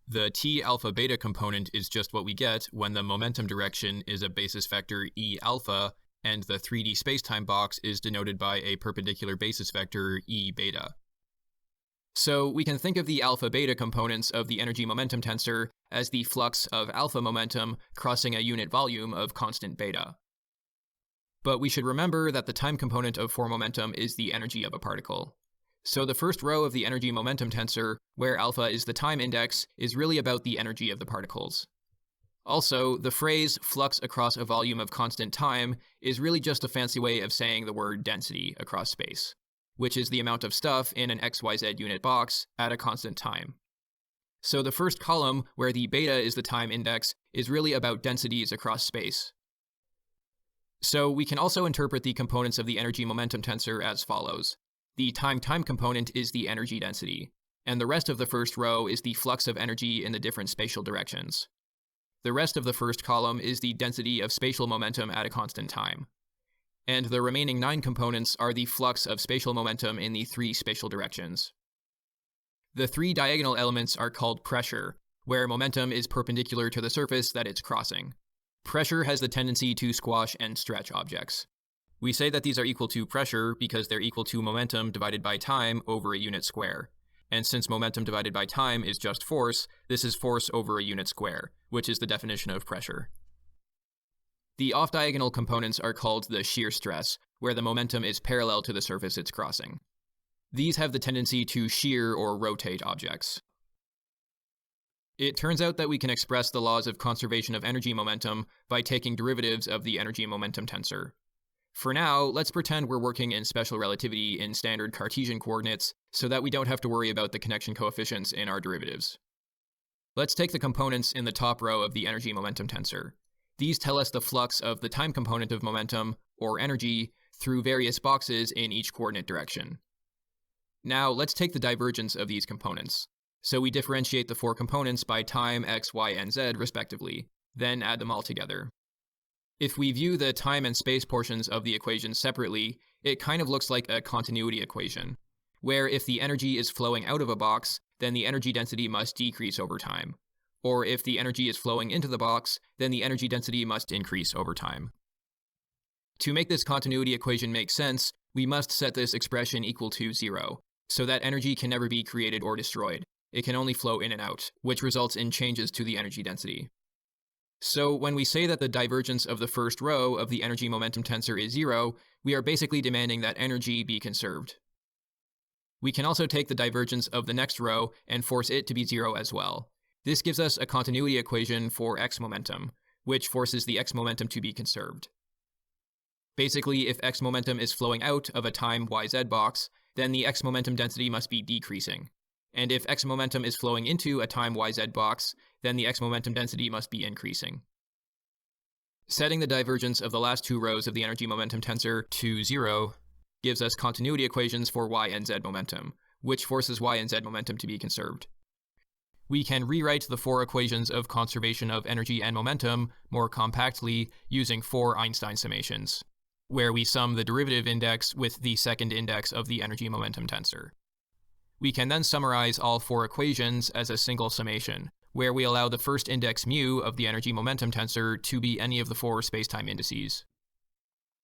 The T alpha beta component is just what we get when the momentum direction is a basis vector E alpha and the 3D spacetime box is denoted by a perpendicular basis vector E beta. So we can think of the alpha beta components of the energy momentum tensor as the flux of alpha momentum crossing a unit volume of constant beta. But we should remember that the time component of 4 momentum is the energy of a particle. So the first row of the energy momentum tensor, where alpha is the time index, is really about the energy of the particles. Also, the phrase flux across a volume of constant time is really just a fancy way of saying the word density across space, which is the amount of stuff in an xyz unit box at a constant time. So the first column, where the beta is the time index, is really about densities across space. So we can also interpret the components of the energy momentum tensor as follows. The time-time component is the energy density, and the rest of the first row is the flux of energy in the different spatial directions. The rest of the first column is the density of spatial momentum at a constant time. And the remaining 9 components are the flux of spatial momentum in the 3 spatial directions. The 3 diagonal elements are called pressure, where momentum is perpendicular to the surface that it's crossing. Pressure has the tendency to squash and stretch objects. We say that these are equal to pressure because they're equal to momentum divided by time over a unit square. And since momentum divided by time is just force, this is force over a unit square, which is the definition of pressure. The off-diagonal components are called the shear stress, where the momentum is parallel to the surface it's crossing. These have the tendency to shear or rotate objects. It turns out that we can express the laws of conservation of energy momentum by taking derivatives of the energy momentum tensor. For now, let's pretend we're working in special relativity in standard Cartesian coordinates so that we don't have to worry about the connection coefficients in our derivatives. Let's take the components in the top row of the energy momentum tensor. These tell us the flux of the time component of momentum, or energy, through various boxes in each coordinate direction. Now let's take the divergence of these components. So we differentiate the four components by time, x, y, and z respectively, then add them all together. If we view the time and space portions of the equation separately, it kind of looks like a continuity equation, where if the energy is flowing out of a box, then the energy density must decrease over time. Or if the energy is flowing into the box, then the energy density must increase over time. To make this continuity equation make sense, we must set this expression equal to 0, so that energy can never be created or destroyed. It can only flow in and out, which results in changes to the energy density. So when we say that the divergence of the first row of the energy momentum tensor is 0, we are basically demanding that energy be conserved. We can also take the divergence of the next row and force it to be 0 as well. This gives us a continuity equation for x momentum, which forces the x momentum to be conserved. Basically, if x momentum is flowing out of a time yz box, then the x momentum density must be decreasing. And if x momentum is flowing into a time yz box, then the x momentum density must be increasing. Setting the divergence of the last two rows of the energy momentum tensor to 0 gives us continuity equations for y and z momentum, which forces y and z momentum to be conserved. We can rewrite the four equations of conservation of energy and momentum more compactly using four Einstein summations, where we sum the derivative index with the second index of the energy momentum tensor. We can then summarize all four equations as a single summation, where we allow the first index mu of the energy momentum tensor to be any of the four spacetime indices.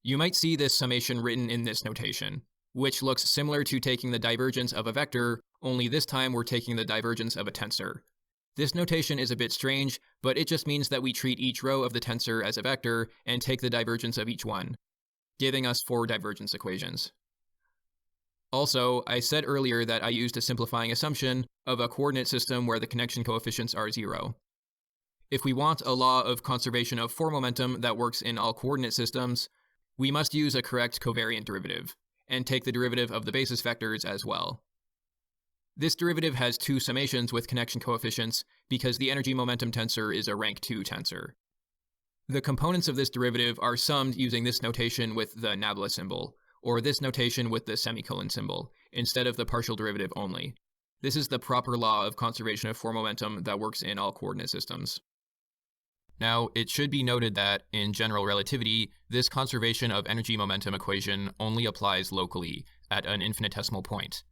You might see this summation written in this notation, which looks similar to taking the divergence of a vector, only this time we're taking the divergence of a tensor. This notation is a bit strange, but it just means that we treat each row of the tensor as a vector and take the divergence of each one, giving us four divergence equations. Also, I said earlier that I used a simplifying assumption of a coordinate system where the connection coefficients are 0. If we want a law of conservation of four momentum that works in all coordinate systems, we must use a correct covariant derivative, and take the derivative of the basis vectors as well. This derivative has two summations with connection coefficients because the energy momentum tensor is a rank 2 tensor. The components of this derivative are summed using this notation with the nabla symbol, or this notation with the semicolon symbol, instead of the partial derivative only. This is the proper law of conservation of four momentum that works in all coordinate systems. Now, it should be noted that, in general relativity, this conservation of energy momentum equation only applies locally, at an infinitesimal point.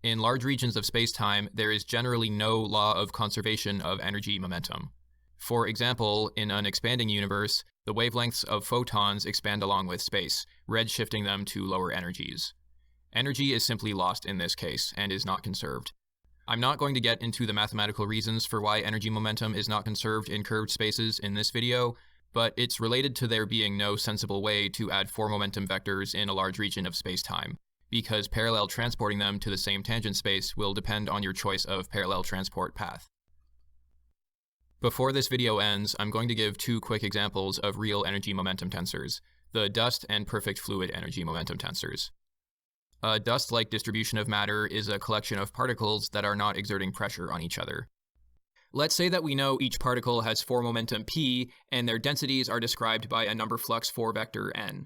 In large regions of spacetime, there is generally no law of conservation of energy momentum. For example, in an expanding universe, the wavelengths of photons expand along with space, redshifting them to lower energies. Energy is simply lost in this case, and is not conserved. I'm not going to get into the mathematical reasons for why energy momentum is not conserved in curved spaces in this video, but it's related to there being no sensible way to add four momentum vectors in a large region of spacetime, because parallel transporting them to the same tangent space will depend on your choice of parallel transport path. Before this video ends, I'm going to give two quick examples of real energy momentum tensors, the dust and perfect fluid energy momentum tensors. A dust-like distribution of matter is a collection of particles that are not exerting pressure on each other. Let's say that we know each particle has four momentum p, and their densities are described by a number flux 4 vector n.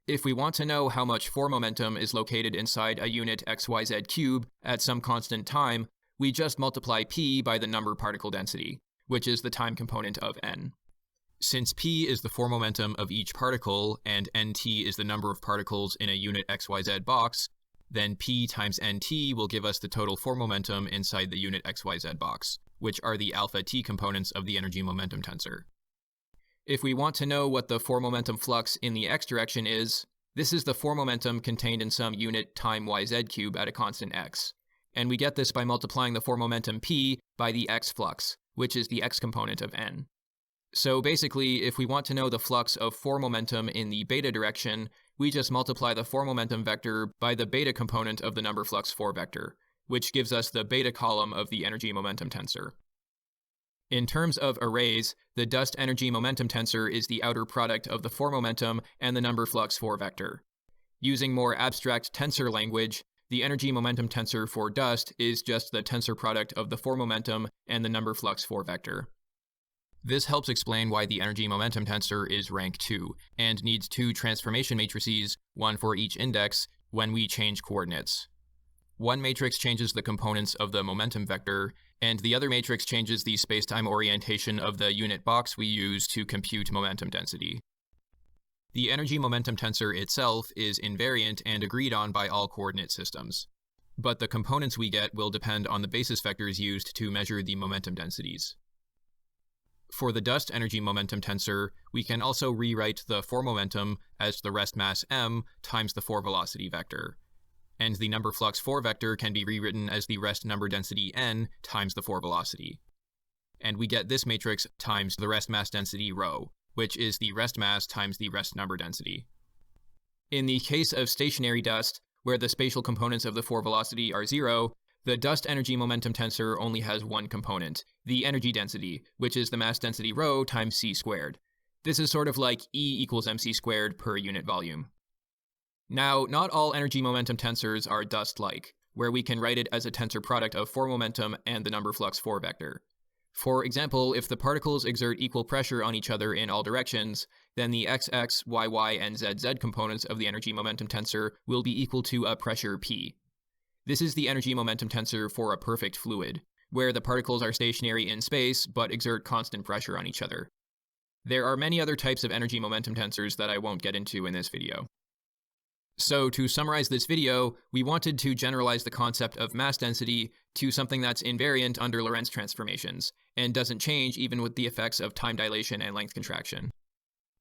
If we want to know how much four momentum is located inside a unit xyz cube at some constant time, we just multiply p by the number particle density, which is the time component of n. Since p is the four momentum of each particle, and nt is the number of particles in a unit xyz box, then p times nt will give us the total four momentum inside the unit xyz box, which are the alpha t components of the energy momentum tensor. If we want to know what the four momentum flux in the x direction is, this is the four momentum contained in some unit time yz cube at a constant x. And we get this by multiplying the four momentum p by the x flux, which is the x component of n. So basically, if we want to know the flux of four momentum in the beta direction, we just multiply the four momentum vector by the beta component of the number flux 4 vector, which gives us the beta column of the energy momentum tensor. In terms of arrays, the dust energy momentum tensor is the outer product of the four momentum and the number flux 4 vector. Using more abstract tensor language, the energy momentum tensor for dust is just the tensor product of the four momentum and the number flux 4 vector. This helps explain why the energy momentum tensor is rank 2, and needs two transformation matrices, one for each index, when we change coordinates. One matrix changes the components of the momentum vector, and the other matrix changes the spacetime orientation of the unit box we use to compute momentum density. The energy-momentum tensor itself is invariant and agreed on by all coordinate systems, but the components we get will depend on the basis vectors used to measure the momentum densities. For the dust energy-momentum tensor, we can also rewrite the 4 momentum as the rest mass m times the 4 velocity vector, and the number flux 4 vector can be rewritten as the rest number density n times the 4 velocity. And we get this matrix times the rest mass density rho, which is the rest mass times the rest number density. In the case of stationary dust, where the spatial components of the 4 velocity are 0, the dust energy momentum tensor only has one component, the energy density, which is the mass density rho times c squared. This is sort of like E equals mc squared per unit volume. Now, not all energy momentum tensors are dust-like, where we can write it as a tensor product of 4 momentum and the number flux 4 vector. For example, if the particles exert equal pressure on each other in all directions, then the xx, yy, and zz components of the energy momentum tensor will be equal to a pressure p. This is the energy momentum tensor for a perfect fluid, where the particles are stationary in space but exert constant pressure on each other. There are many other types of energy momentum tensors that I won't get into in this video. So to summarize this video, we wanted to generalize the concept of mass density to something that's invariant under Lorentz transformations, and doesn't change even with the effects of time dilation and length contraction.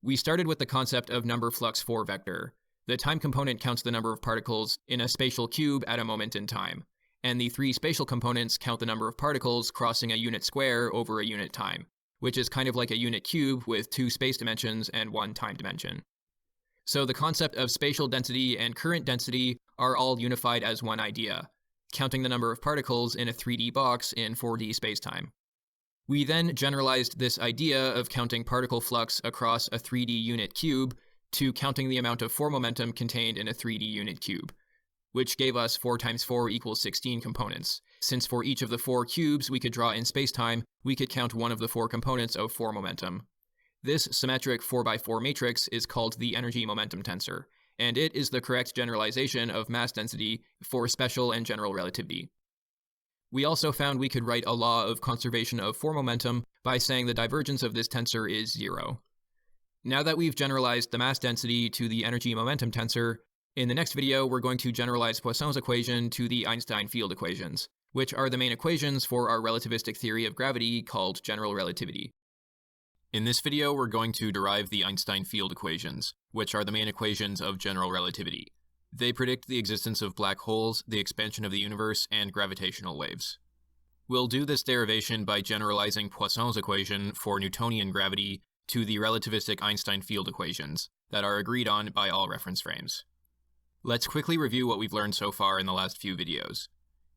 We started with the concept of number flux 4 vector. The time component counts the number of particles in a spatial cube at a moment in time, and the 3 spatial components count the number of particles crossing a unit square over a unit time, which is kind of like a unit cube with 2 space dimensions and 1 time dimension. So the concept of spatial density and current density are all unified as one idea, counting the number of particles in a 3D box in 4D spacetime. We then generalized this idea of counting particle flux across a 3D unit cube to counting the amount of 4 momentum contained in a 3D unit cube, which gave us 4 times 4 equals 16 components. Since for each of the 4 cubes we could draw in spacetime, we could count one of the 4 components of 4 momentum. This symmetric 4x4 matrix is called the energy momentum tensor, and it is the correct generalization of mass density for special and general relativity. We also found we could write a law of conservation of 4 momentum by saying the divergence of this tensor is 0. Now that we've generalized the mass density to the energy momentum tensor, in the next video we're going to generalize Poisson's equation to the Einstein field equations, which are the main equations for our relativistic theory of gravity called general relativity. In this video, we're going to derive the Einstein field equations, which are the main equations of general relativity. They predict the existence of black holes, the expansion of the universe, and gravitational waves. We'll do this derivation by generalizing Poisson's equation for Newtonian gravity to the relativistic Einstein field equations that are agreed on by all reference frames. Let's quickly review what we've learned so far in the last few videos.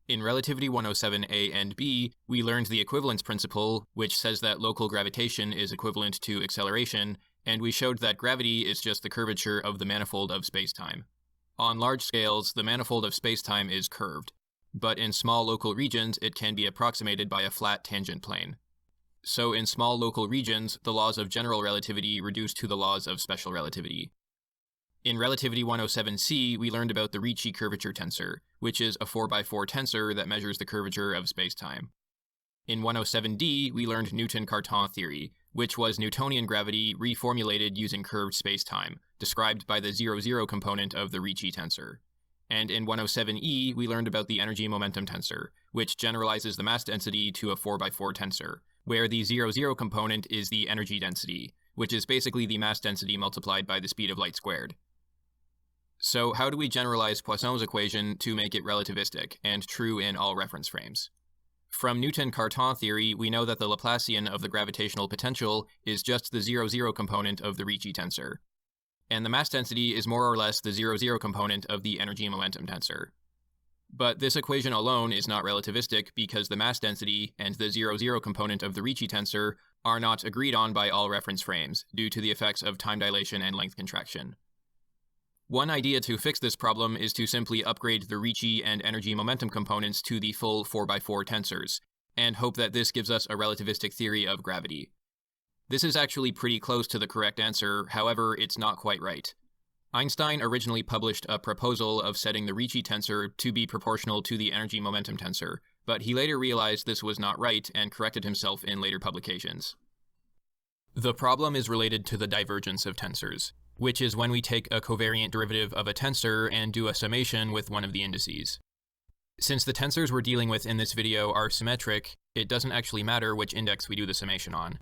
In Relativity 107A and B, we learned the equivalence principle, which says that local gravitation is equivalent to acceleration, and we showed that gravity is just the curvature of the manifold of spacetime. On large scales, the manifold of spacetime is curved, but in small local regions it can be approximated by a flat tangent plane. So in small local regions, the laws of general relativity reduce to the laws of special relativity. In Relativity 107C, we learned about the Richie curvature tensor, which is a 4x4 tensor that measures the curvature of spacetime. In 107D, we learned Newton-Cartan theory, which was Newtonian gravity reformulated using curved spacetime, described by the 0,0 component of the Richie tensor. And in 107E, we learned about the energy-momentum tensor, which generalizes the mass density to a 4x4 tensor, where the 0,0 component is the energy density, which is basically the mass density multiplied by the speed of light squared. So how do we generalize Poisson's equation to make it relativistic and true in all reference frames? From Newton-Cartan theory, we know that the Laplacian of the gravitational potential is just the 0,0 component of the Richie tensor, and the mass density is more or less the 0,0 component of the energy-momentum tensor. But this equation alone is not relativistic because the mass density and the 0,0 component of the Richie tensor are not agreed on by all reference frames due to the effects of time dilation and length contraction. One idea to fix this problem is to simply upgrade the Richie and energy-momentum components to the full 4x4 tensors, and hope that this gives us a relativistic theory of gravity. This is actually pretty close to the correct answer, however, it's not quite right. Einstein originally published a proposal of setting the Richie tensor to be proportional to the energy-momentum tensor, but he later realized this was not right and corrected himself in later publications. The problem is related to the divergence of tensors, which is when we take a covariant derivative of a tensor and do a summation with one of the indices. Since the tensors we're dealing with in this video are symmetric, it doesn't actually matter which index we do the summation on.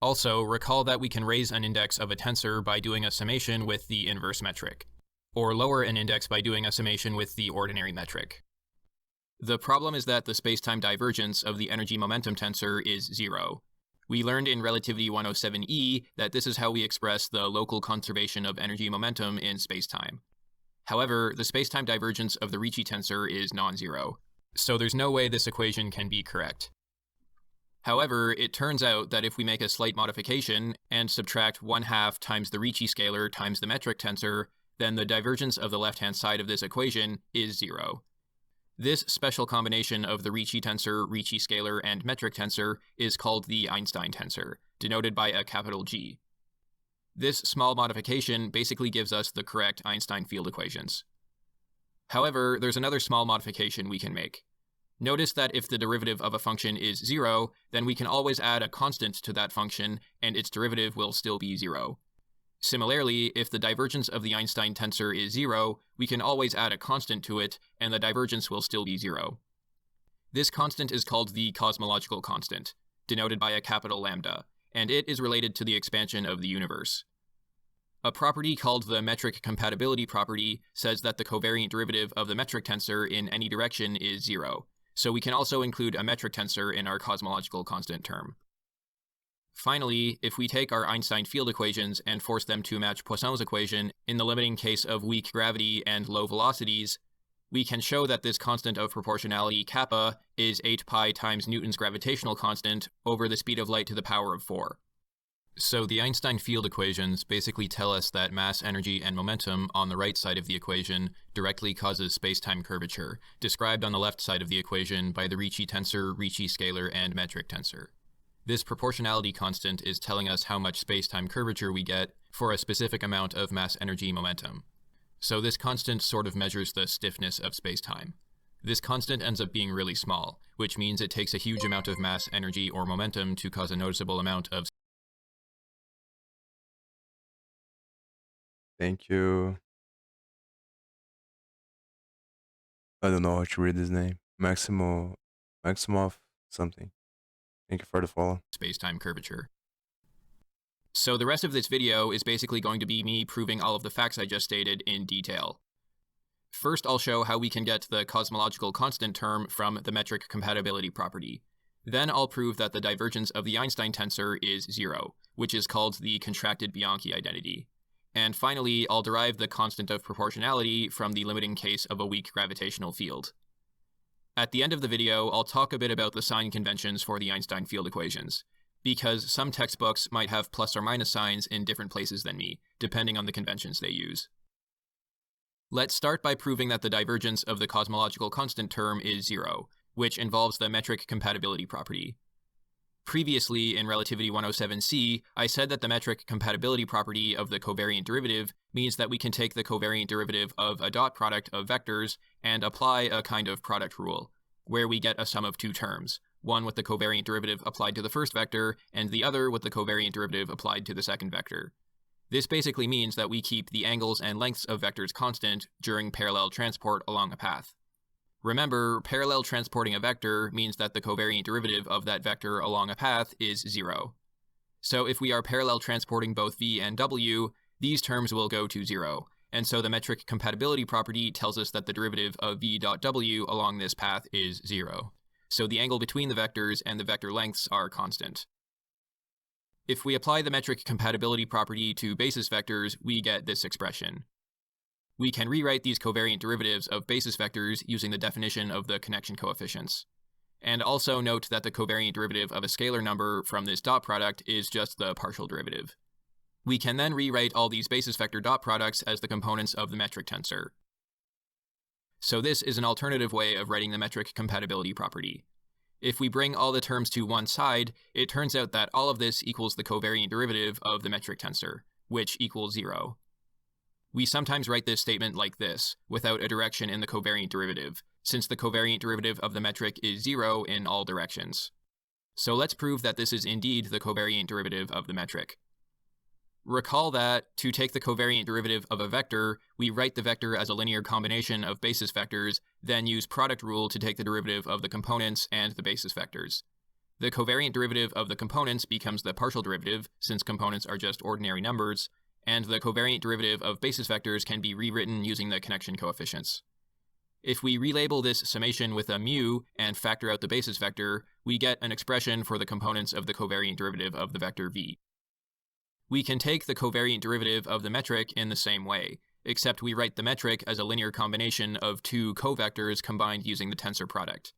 Also, recall that we can raise an index of a tensor by doing a summation with the inverse metric, or lower an index by doing a summation with the ordinary metric. The problem is that the spacetime divergence of the energy-momentum tensor is 0. We learned in Relativity 107e that this is how we express the local conservation of energy-momentum in spacetime. However, the spacetime divergence of the Ricci tensor is non-zero, so there's no way this equation can be correct. However, it turns out that if we make a slight modification and subtract 1/2 times the Ricci scalar times the metric tensor, then the divergence of the left-hand side of this equation is 0. This special combination of the Ricci tensor, Ricci scalar, and metric tensor is called the Einstein tensor, denoted by a capital G. This small modification basically gives us the correct Einstein field equations. However, there's another small modification we can make. Notice that if the derivative of a function is 0, then we can always add a constant to that function, and its derivative will still be 0. Similarly, if the divergence of the Einstein tensor is 0, we can always add a constant to it, and the divergence will still be 0. This constant is called the Cosmological Constant, denoted by a capital lambda, and it is related to the expansion of the universe. A property called the metric compatibility property says that the covariant derivative of the metric tensor in any direction is 0, so we can also include a metric tensor in our cosmological constant term. Finally, if we take our Einstein field equations and force them to match Poisson's equation in the limiting case of weak gravity and low velocities, we can show that this constant of proportionality kappa is 8 pi times Newton's gravitational constant over the speed of light to the power of 4. So the Einstein field equations basically tell us that mass, energy, and momentum on the right side of the equation directly causes spacetime curvature, described on the left side of the equation by the Ricci tensor, Ricci scalar, and metric tensor. This proportionality constant is telling us how much spacetime curvature we get for a specific amount of mass, energy, momentum. So this constant sort of measures the stiffness of spacetime. This constant ends up being really small, which means it takes a huge amount of mass, energy, or momentum to cause a noticeable amount of. Thank you. I don't know how to read his name. Maximov something. Thank you for the follow. Spacetime curvature. So the rest of this video is basically going to be me proving all of the facts I just stated in detail. First, I'll show how we can get the cosmological constant term from the metric compatibility property. Then I'll prove that the divergence of the Einstein tensor is 0, which is called the contracted Bianchi identity. And finally, I'll derive the constant of proportionality from the limiting case of a weak gravitational field. At the end of the video, I'll talk a bit about the sign conventions for the Einstein field equations, because some textbooks might have plus or minus signs in different places than me, depending on the conventions they use. Let's start by proving that the divergence of the cosmological constant term is 0, which involves the metric compatibility property. Previously, in Relativity 107c, I said that the metric compatibility property of the covariant derivative means that we can take the covariant derivative of a dot product of vectors and apply a kind of product rule, where we get a sum of two terms, one with the covariant derivative applied to the first vector, and the other with the covariant derivative applied to the second vector. This basically means that we keep the angles and lengths of vectors constant during parallel transport along a path. Remember, parallel transporting a vector means that the covariant derivative of that vector along a path is 0. So if we are parallel transporting both v and w, these terms will go to 0, and so the metric compatibility property tells us that the derivative of v dot w along this path is 0. So the angle between the vectors and the vector lengths are constant. If we apply the metric compatibility property to basis vectors, we get this expression. We can rewrite these covariant derivatives of basis vectors using the definition of the connection coefficients. And also note that the covariant derivative of a scalar number from this dot product is just the partial derivative. We can then rewrite all these basis vector dot products as the components of the metric tensor. So this is an alternative way of writing the metric compatibility property. If we bring all the terms to one side, it turns out that all of this equals the covariant derivative of the metric tensor, which equals 0. We sometimes write this statement like this, without a direction in the covariant derivative, since the covariant derivative of the metric is 0 in all directions. So let's prove that this is indeed the covariant derivative of the metric. Recall that, to take the covariant derivative of a vector, we write the vector as a linear combination of basis vectors, then use product rule to take the derivative of the components and the basis vectors. The covariant derivative of the components becomes the partial derivative, since components are just ordinary numbers, and the covariant derivative of basis vectors can be rewritten using the connection coefficients. If we relabel this summation with a mu and factor out the basis vector, we get an expression for the components of the covariant derivative of the vector v. We can take the covariant derivative of the metric in the same way, except we write the metric as a linear combination of two covectors combined using the tensor product.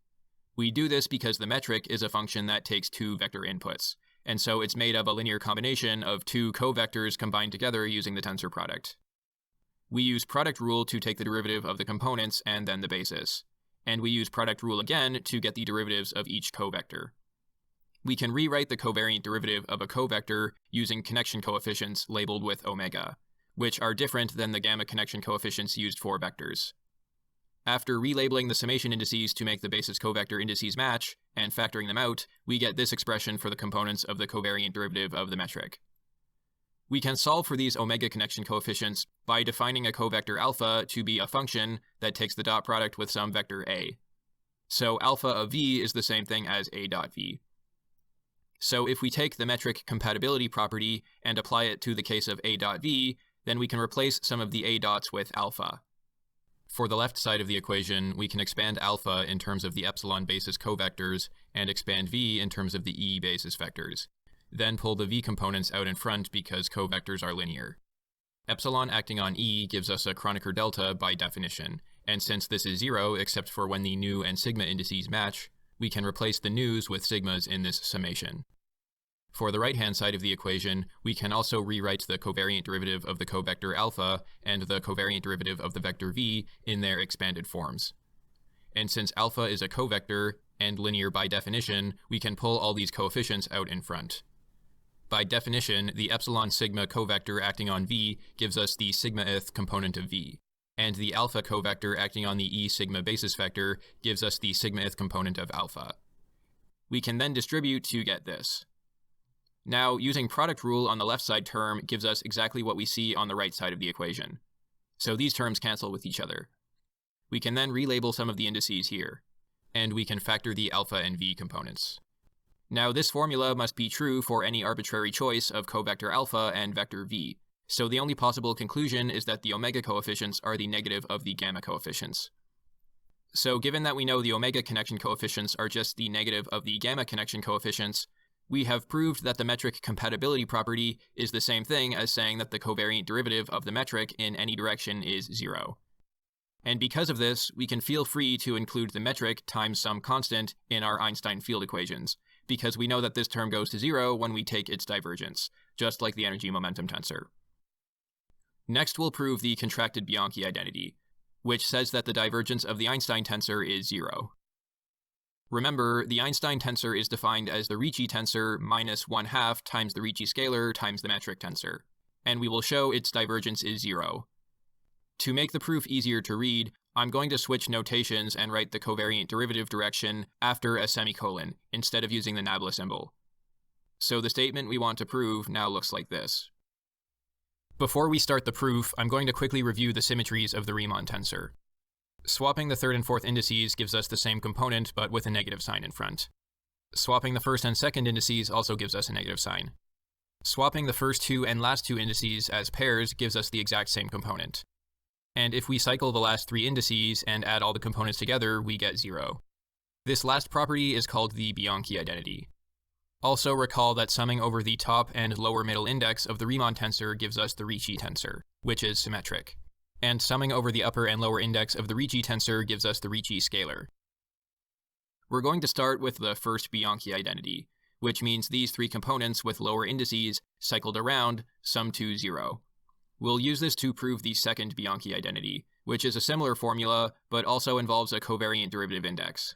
We do this because the metric is a function that takes two vector inputs, and so it's made of a linear combination of two covectors combined together using the tensor product. We use product rule to take the derivative of the components and then the basis, and we use product rule again to get the derivatives of each covector. We can rewrite the covariant derivative of a covector using connection coefficients labeled with omega, which are different than the gamma connection coefficients used for vectors. After relabeling the summation indices to make the basis covector indices match, and factoring them out, we get this expression for the components of the covariant derivative of the metric. We can solve for these omega connection coefficients by defining a covector alpha to be a function that takes the dot product with some vector a. So alpha of v is the same thing as a dot v. So if we take the metric compatibility property and apply it to the case of a dot v, then we can replace some of the a dots with alpha. For the left side of the equation, we can expand alpha in terms of the epsilon basis covectors and expand v in terms of the e basis vectors. Then pull the v components out in front because covectors are linear. Epsilon acting on e gives us a Kronecker delta by definition, and since this is 0 except for when the nu and sigma indices match, we can replace the nus with sigmas in this summation. For the right-hand side of the equation, we can also rewrite the covariant derivative of the covector alpha and the covariant derivative of the vector v in their expanded forms. And since alpha is a covector and linear by definition, we can pull all these coefficients out in front. By definition, the epsilon sigma covector acting on v gives us the sigma-ith component of v, and the alpha covector acting on the e sigma basis vector gives us the sigma-ith component of alpha. We can then distribute to get this. Now, using product rule on the left side term gives us exactly what we see on the right side of the equation. So these terms cancel with each other. We can then relabel some of the indices here, and we can factor the alpha and v components. Now, this formula must be true for any arbitrary choice of covector alpha and vector v, so the only possible conclusion is that the omega coefficients are the negative of the gamma coefficients. So given that we know the omega connection coefficients are just the negative of the gamma connection coefficients, we have proved that the metric compatibility property is the same thing as saying that the covariant derivative of the metric in any direction is 0. And because of this, we can feel free to include the metric times some constant in our Einstein field equations, because we know that this term goes to 0 when we take its divergence, just like the energy momentum tensor. Next, we'll prove the contracted Bianchi identity, which says that the divergence of the Einstein tensor is 0. Remember, the Einstein tensor is defined as the Richie tensor minus 1/2 times the Richie scalar times the metric tensor, and we will show its divergence is 0. To make the proof easier to read, I'm going to switch notations and write the covariant derivative direction after a semicolon, instead of using the nabla symbol. So the statement we want to prove now looks like this. Before we start the proof, I'm going to quickly review the symmetries of the Riemann tensor. Swapping the third and fourth indices gives us the same component, but with a negative sign in front. Swapping the first and second indices also gives us a negative sign. Swapping the first two and last two indices as pairs gives us the exact same component. And if we cycle the last three indices and add all the components together, we get 0. This last property is called the Bianchi identity. Also recall that summing over the top and lower middle index of the Riemann tensor gives us the Richie tensor, which is symmetric. And summing over the upper and lower index of the Richie tensor gives us the Richie scalar. We're going to start with the first Bianchi identity, which means these three components with lower indices cycled around sum to 0. We'll use this to prove the second Bianchi identity, which is a similar formula, but also involves a covariant derivative index.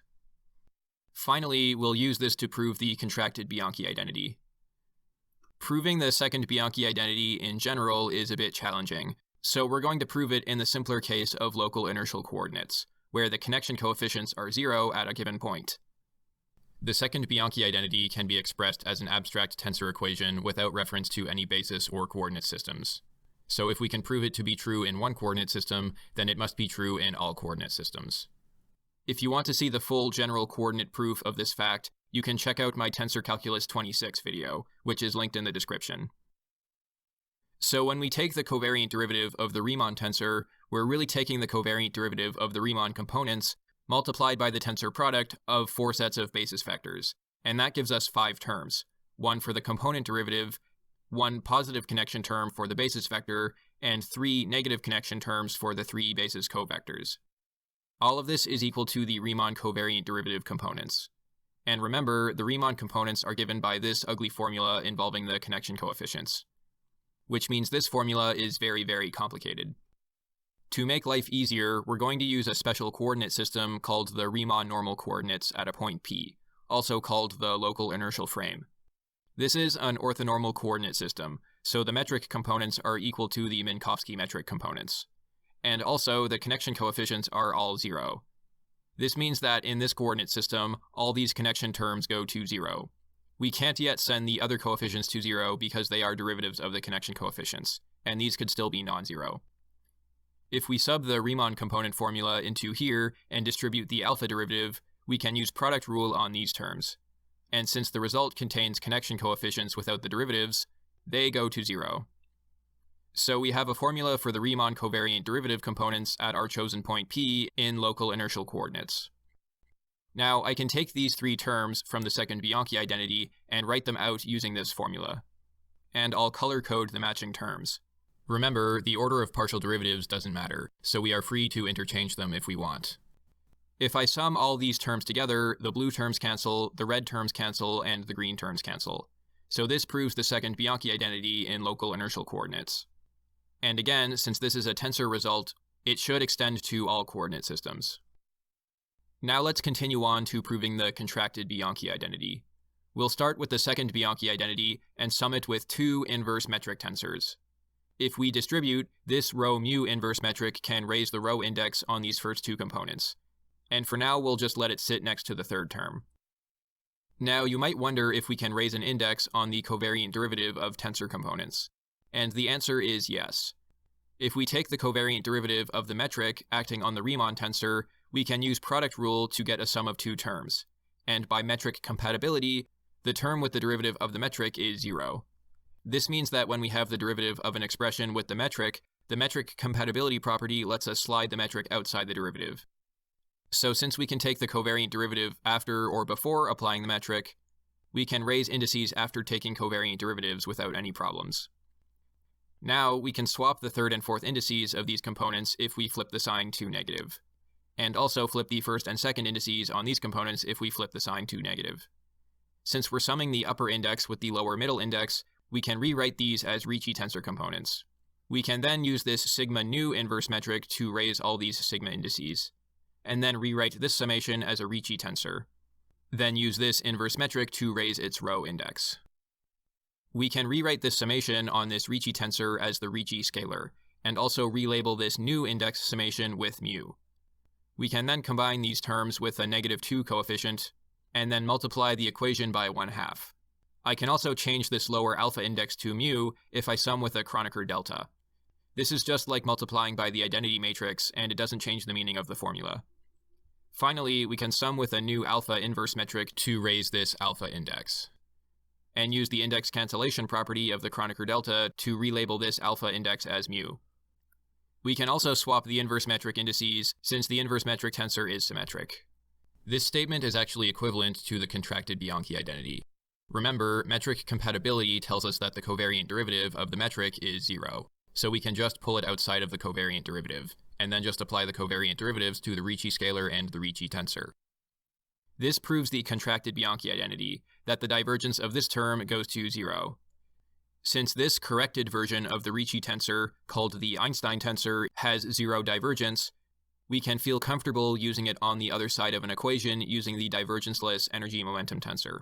Finally, we'll use this to prove the contracted Bianchi identity. Proving the second Bianchi identity in general is a bit challenging, So we're going to prove it in the simpler case of local inertial coordinates, where the connection coefficients are 0 at a given point. The second Bianchi identity can be expressed as an abstract tensor equation without reference to any basis or coordinate systems. So if we can prove it to be true in one coordinate system, then it must be true in all coordinate systems. If you want to see the full general coordinate proof of this fact, you can check out my Tensor Calculus 26 video, which is linked in the description. So when we take the covariant derivative of the Riemann tensor, we're really taking the covariant derivative of the Riemann components multiplied by the tensor product of 4 sets of basis vectors, and that gives us 5 terms, 1 for the component derivative, 1 positive connection term for the basis vector, and 3 negative connection terms for the 3 basis covectors. All of this is equal to the Riemann covariant derivative components. And remember, the Riemann components are given by this ugly formula involving the connection coefficients, which means this formula is very, very complicated. To make life easier, we're going to use a special coordinate system called the Riemann normal coordinates at a point P, also called the local inertial frame. This is an orthonormal coordinate system, so the metric components are equal to the Minkowski metric components. And also, the connection coefficients are all 0. This means that in this coordinate system, all these connection terms go to 0. We can't yet send the other coefficients to 0 because they are derivatives of the connection coefficients, and these could still be non-zero. If we sub the Riemann component formula into here and distribute the alpha derivative, we can use product rule on these terms. And since the result contains connection coefficients without the derivatives, they go to 0. So we have a formula for the Riemann covariant derivative components at our chosen point P in local inertial coordinates. Now I can take these 3 terms from the second Bianchi identity and write them out using this formula. And I'll color code the matching terms. Remember, the order of partial derivatives doesn't matter, so we are free to interchange them if we want. If I sum all these terms together, the blue terms cancel, the red terms cancel, and the green terms cancel. So this proves the second Bianchi identity in local inertial coordinates. And again, since this is a tensor result, it should extend to all coordinate systems. Now let's continue on to proving the contracted Bianchi identity. We'll start with the second Bianchi identity and sum it with 2 inverse metric tensors. If we distribute, this rho mu inverse metric can raise the rho index on these first 2 components. And for now, we'll just let it sit next to the third term. Now, you might wonder if we can raise an index on the covariant derivative of tensor components. And the answer is yes. If we take the covariant derivative of the metric acting on the Riemann tensor, we can use product rule to get a sum of 2 terms. And by metric compatibility, the term with the derivative of the metric is 0. This means that when we have the derivative of an expression with the metric compatibility property lets us slide the metric outside the derivative. So since we can take the covariant derivative after or before applying the metric, we can raise indices after taking covariant derivatives without any problems. Now we can swap the third and fourth indices of these components if we flip the sign to negative, and also flip the first and second indices on these components if we flip the sign to negative. Since we're summing the upper index with the lower middle index, we can rewrite these as Ricci tensor components. We can then use this sigma nu inverse metric to raise all these sigma indices, and then rewrite this summation as a Ricci tensor. Then use this inverse metric to raise its rho index. We can rewrite this summation on this Ricci tensor as the Ricci scalar, and also relabel this new index summation with mu. We can then combine these terms with a -2 coefficient, and then multiply the equation by 1/2. I can also change this lower alpha index to mu if I sum with a Kronecker delta. This is just like multiplying by the identity matrix, and it doesn't change the meaning of the formula. Finally, we can sum with a new alpha inverse metric to raise this alpha index, and use the index cancellation property of the Kronecker delta to relabel this alpha index as mu. We can also swap the inverse metric indices since the inverse metric tensor is symmetric. This statement is actually equivalent to the contracted Bianchi identity. Remember, metric compatibility tells us that the covariant derivative of the metric is 0, so we can just pull it outside of the covariant derivative, and then just apply the covariant derivatives to the Ricci scalar and the Ricci tensor. This proves the contracted Bianchi identity, that the divergence of this term goes to 0. Since this corrected version of the Ricci tensor, called the Einstein tensor, has 0 divergence, we can feel comfortable using it on the other side of an equation using the divergenceless energy-momentum tensor.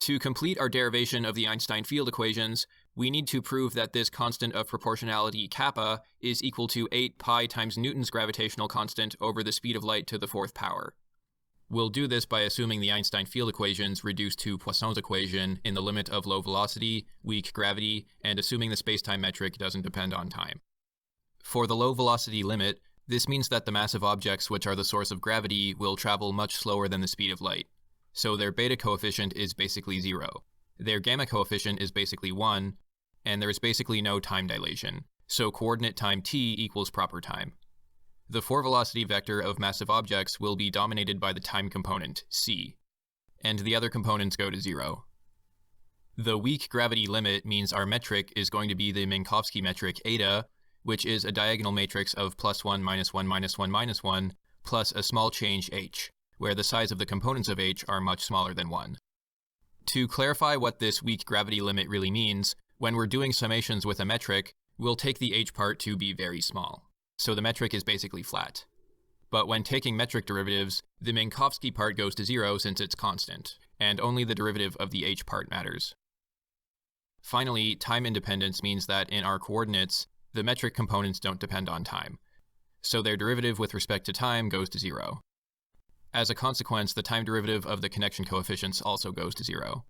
To complete our derivation of the Einstein field equations, we need to prove that this constant of proportionality kappa is equal to 8 pi times Newton's gravitational constant over the speed of light to the 4th power. We'll do this by assuming the Einstein field equations reduced to Poisson's equation in the limit of low velocity, weak gravity, and assuming the spacetime metric doesn't depend on time. For the low velocity limit, this means that the massive objects which are the source of gravity will travel much slower than the speed of light. So their beta coefficient is basically 0. Their gamma coefficient is basically 1, and there is basically no time dilation. So coordinate time t equals proper time. The 4-velocity vector of massive objects will be dominated by the time component, c, and the other components go to 0. The weak gravity limit means our metric is going to be the Minkowski metric eta, which is a diagonal matrix of +1 -1 -1 -1, plus a small change h, where the size of the components of h are much smaller than 1. To clarify what this weak gravity limit really means, when we're doing summations with a metric, we'll take the h part to be very small. So the metric is basically flat. But when taking metric derivatives, the Minkowski part goes to 0 since it's constant, and only the derivative of the h part matters. Finally, time independence means that in our coordinates, the metric components don't depend on time. So their derivative with respect to time goes to 0. As a consequence, the time derivative of the connection coefficients also goes to 0.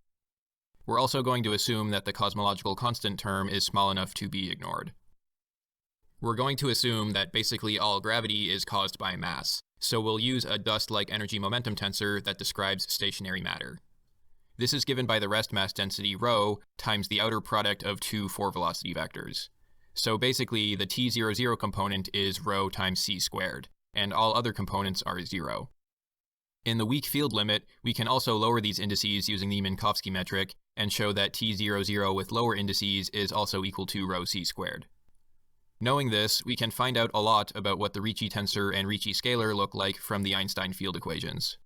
We're also going to assume that the cosmological constant term is small enough to be ignored. We're going to assume that basically all gravity is caused by mass, so we'll use a dust-like energy momentum tensor that describes stationary matter. This is given by the rest mass density ρ times the outer product of two 4-velocity vectors. So basically, the t00 component is ρ times c squared, and all other components are 0. In the weak field limit, we can also lower these indices using the Minkowski metric and show that t00 with lower indices is also equal to ρ c squared. Knowing this, we can find out a lot about what the Richie tensor and Richie scalar look like from the Einstein field equations.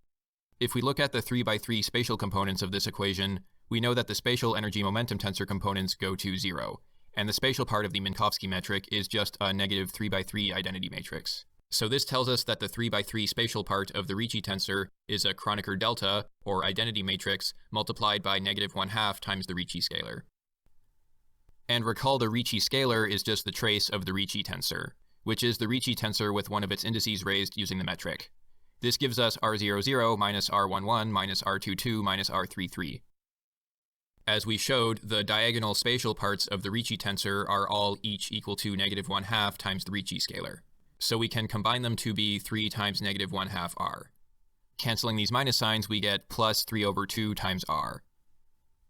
If we look at the 3x3 spatial components of this equation, we know that the spatial energy momentum tensor components go to 0, and the spatial part of the Minkowski metric is just a negative 3x3 identity matrix. So this tells us that the 3x3 spatial part of the Richie tensor is a Kronecker delta, or identity matrix, multiplied by negative 1/2 times the Richie scalar. And recall the Richie scalar is just the trace of the Richie tensor, which is the Richie tensor with one of its indices raised using the metric. This gives us R00 minus R11 minus R22 minus R33. As we showed, the diagonal spatial parts of the Richie tensor are all each equal to negative 1/2 times the Richie scalar. So we can combine them to be 3 times negative 1/2 r. Canceling these minus signs, we get plus 3/2 times r.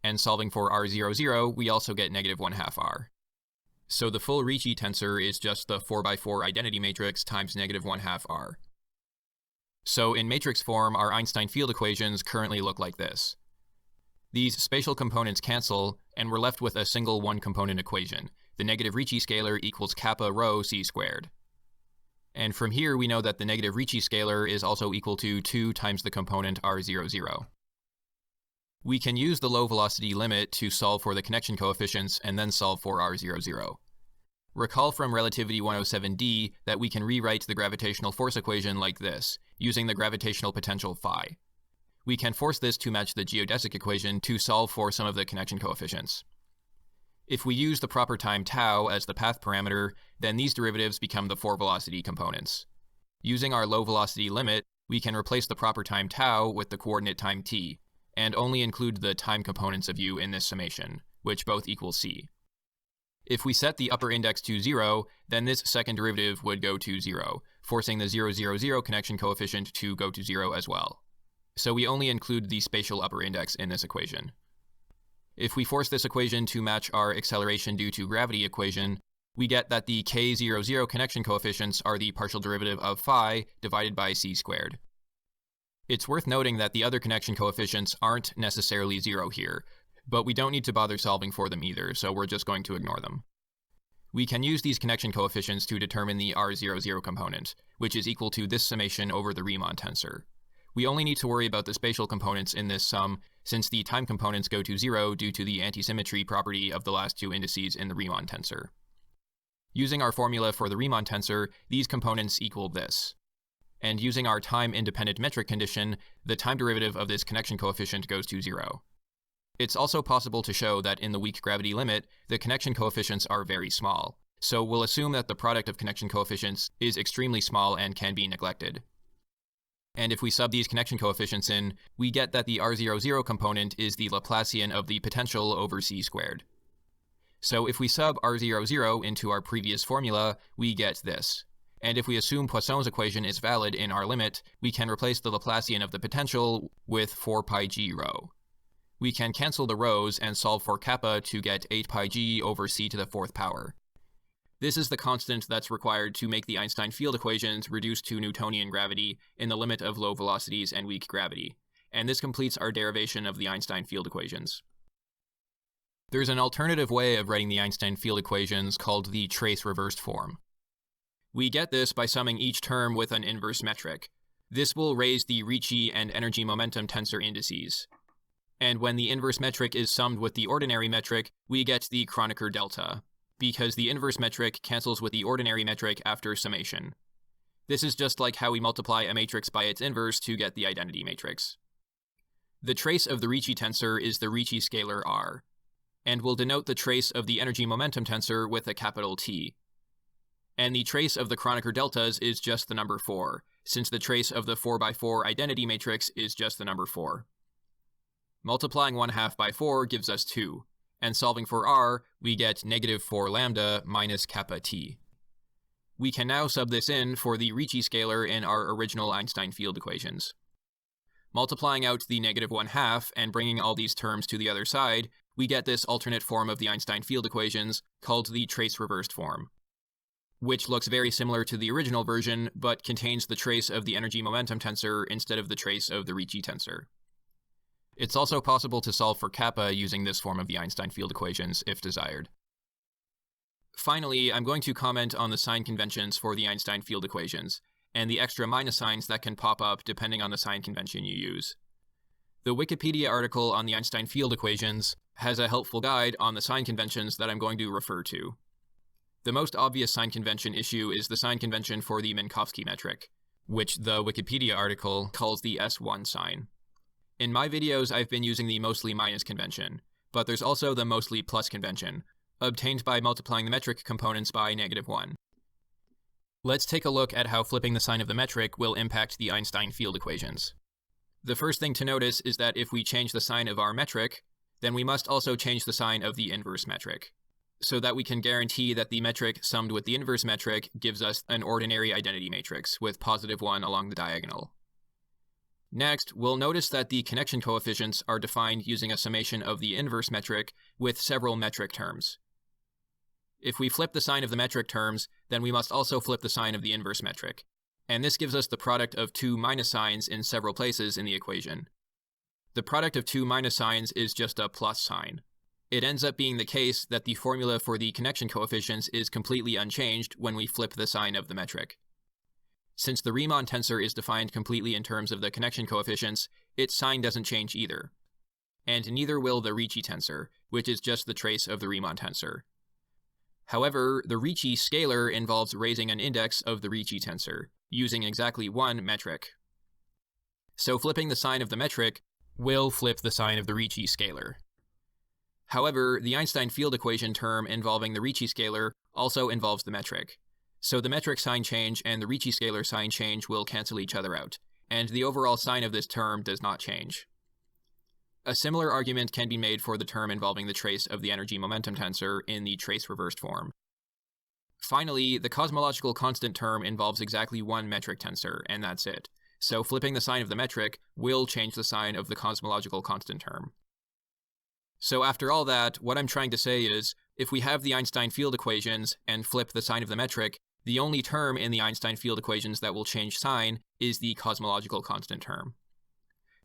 And solving for R00, we also get negative 1/2 r. So the full Richie tensor is just the 4x4 identity matrix times negative 1/2 r. So in matrix form, our Einstein field equations currently look like this. These spatial components cancel, and we're left with a single one-component equation. The negative Richie scalar equals kappa ρ c squared. And from here, we know that the negative Richie scalar is also equal to 2 times the component R00. We can use the low velocity limit to solve for the connection coefficients and then solve for R00. Recall from Relativity 107D that we can rewrite the gravitational force equation like this, using the gravitational potential phi. We can force this to match the geodesic equation to solve for some of the connection coefficients. If we use the proper time tau as the path parameter, then these derivatives become the 4-velocity components. Using our low velocity limit, we can replace the proper time tau with the coordinate time t, and only include the time components of u in this summation, which both equal c. If we set the upper index to 0, then this second derivative would go to 0, forcing the 000 connection coefficient to go to 0 as well. So we only include the spatial upper index in this equation. If we force this equation to match our acceleration due to gravity equation, we get that the k00 connection coefficients are the partial derivative of phi divided by c squared. It's worth noting that the other connection coefficients aren't necessarily 0 here, but we don't need to bother solving for them either, so we're just going to ignore them. We can use these connection coefficients to determine the R00 component, which is equal to this summation over the Riemann tensor. We only need to worry about the spatial components in this sum, since the time components go to 0 due to the antisymmetry property of the last two indices in the Riemann tensor. Using our formula for the Riemann tensor, these components equal this. And using our time-independent metric condition, the time derivative of this connection coefficient goes to 0. It's also possible to show that in the weak gravity limit, the connection coefficients are very small. So we'll assume that the product of connection coefficients is extremely small and can be neglected. And if we sub these connection coefficients in, we get that the R00 component is the Laplacian of the potential over c squared. So if we sub R00 into our previous formula, we get this. And if we assume Poisson's equation is valid in our limit, we can replace the Laplacian of the potential with 4 pi g rho. We can cancel the rhos and solve for kappa to get 8 pi g over c to the 4th power. This is the constant that's required to make the Einstein field equations reduce to Newtonian gravity in the limit of low velocities and weak gravity, and this completes our derivation of the Einstein field equations. There's an alternative way of writing the Einstein field equations called the trace reversed form. We get this by summing each term with an inverse metric. This will raise the Ricci and energy momentum tensor indices. And when the inverse metric is summed with the ordinary metric, we get the Kronecker delta, because the inverse metric cancels with the ordinary metric after summation. This is just like how we multiply a matrix by its inverse to get the identity matrix. The trace of the Ricci tensor is the Ricci scalar R, and we'll denote the trace of the energy momentum tensor with a capital T. And the trace of the Kronecker deltas is just the number 4, since the trace of the 4x4 identity matrix is just the number 4. Multiplying 1/2 by 4 gives us 2, and solving for r, we get negative 4 lambda minus kappa t. We can now sub this in for the Ricci scalar in our original Einstein field equations. Multiplying out the negative 1/2 and bringing all these terms to the other side, we get this alternate form of the Einstein field equations called the trace reversed form, which looks very similar to the original version, but contains the trace of the energy momentum tensor instead of the trace of the Ricci tensor. It's also possible to solve for kappa using this form of the Einstein field equations if desired. Finally, I'm going to comment on the sign conventions for the Einstein field equations, and the extra minus signs that can pop up depending on the sign convention you use. The Wikipedia article on the Einstein field equations has a helpful guide on the sign conventions that I'm going to refer to. The most obvious sign convention issue is the sign convention for the Minkowski metric, which the Wikipedia article calls the S1 sign. In my videos, I've been using the mostly minus convention, but there's also the mostly plus convention, obtained by multiplying the metric components by -1. Let's take a look at how flipping the sign of the metric will impact the Einstein field equations. The first thing to notice is that if we change the sign of our metric, then we must also change the sign of the inverse metric, so that we can guarantee that the metric summed with the inverse metric gives us an ordinary identity matrix with +1 along the diagonal. Next, we'll notice that the connection coefficients are defined using a summation of the inverse metric with several metric terms. If we flip the sign of the metric terms, then we must also flip the sign of the inverse metric, and this gives us the product of 2 minus signs in several places in the equation. The product of 2 minus signs is just a plus sign. It ends up being the case that the formula for the connection coefficients is completely unchanged when we flip the sign of the metric. Since the Riemann tensor is defined completely in terms of the connection coefficients, its sign doesn't change either. And neither will the Ricci tensor, which is just the trace of the Riemann tensor. However, the Ricci scalar involves raising an index of the Ricci tensor, using exactly 1 metric. So flipping the sign of the metric will flip the sign of the Ricci scalar. However, the Einstein field equation term involving the Ricci scalar also involves the metric. So the metric sign change and the Ricci scalar sign change will cancel each other out, and the overall sign of this term does not change. A similar argument can be made for the term involving the trace of the energy momentum tensor in the trace reversed form. Finally, the cosmological constant term involves exactly 1 metric tensor, and that's it. So flipping the sign of the metric will change the sign of the cosmological constant term. So after all that, what I'm trying to say is, if we have the Einstein field equations and flip the sign of the metric, the only term in the Einstein field equations that will change sign is the cosmological constant term.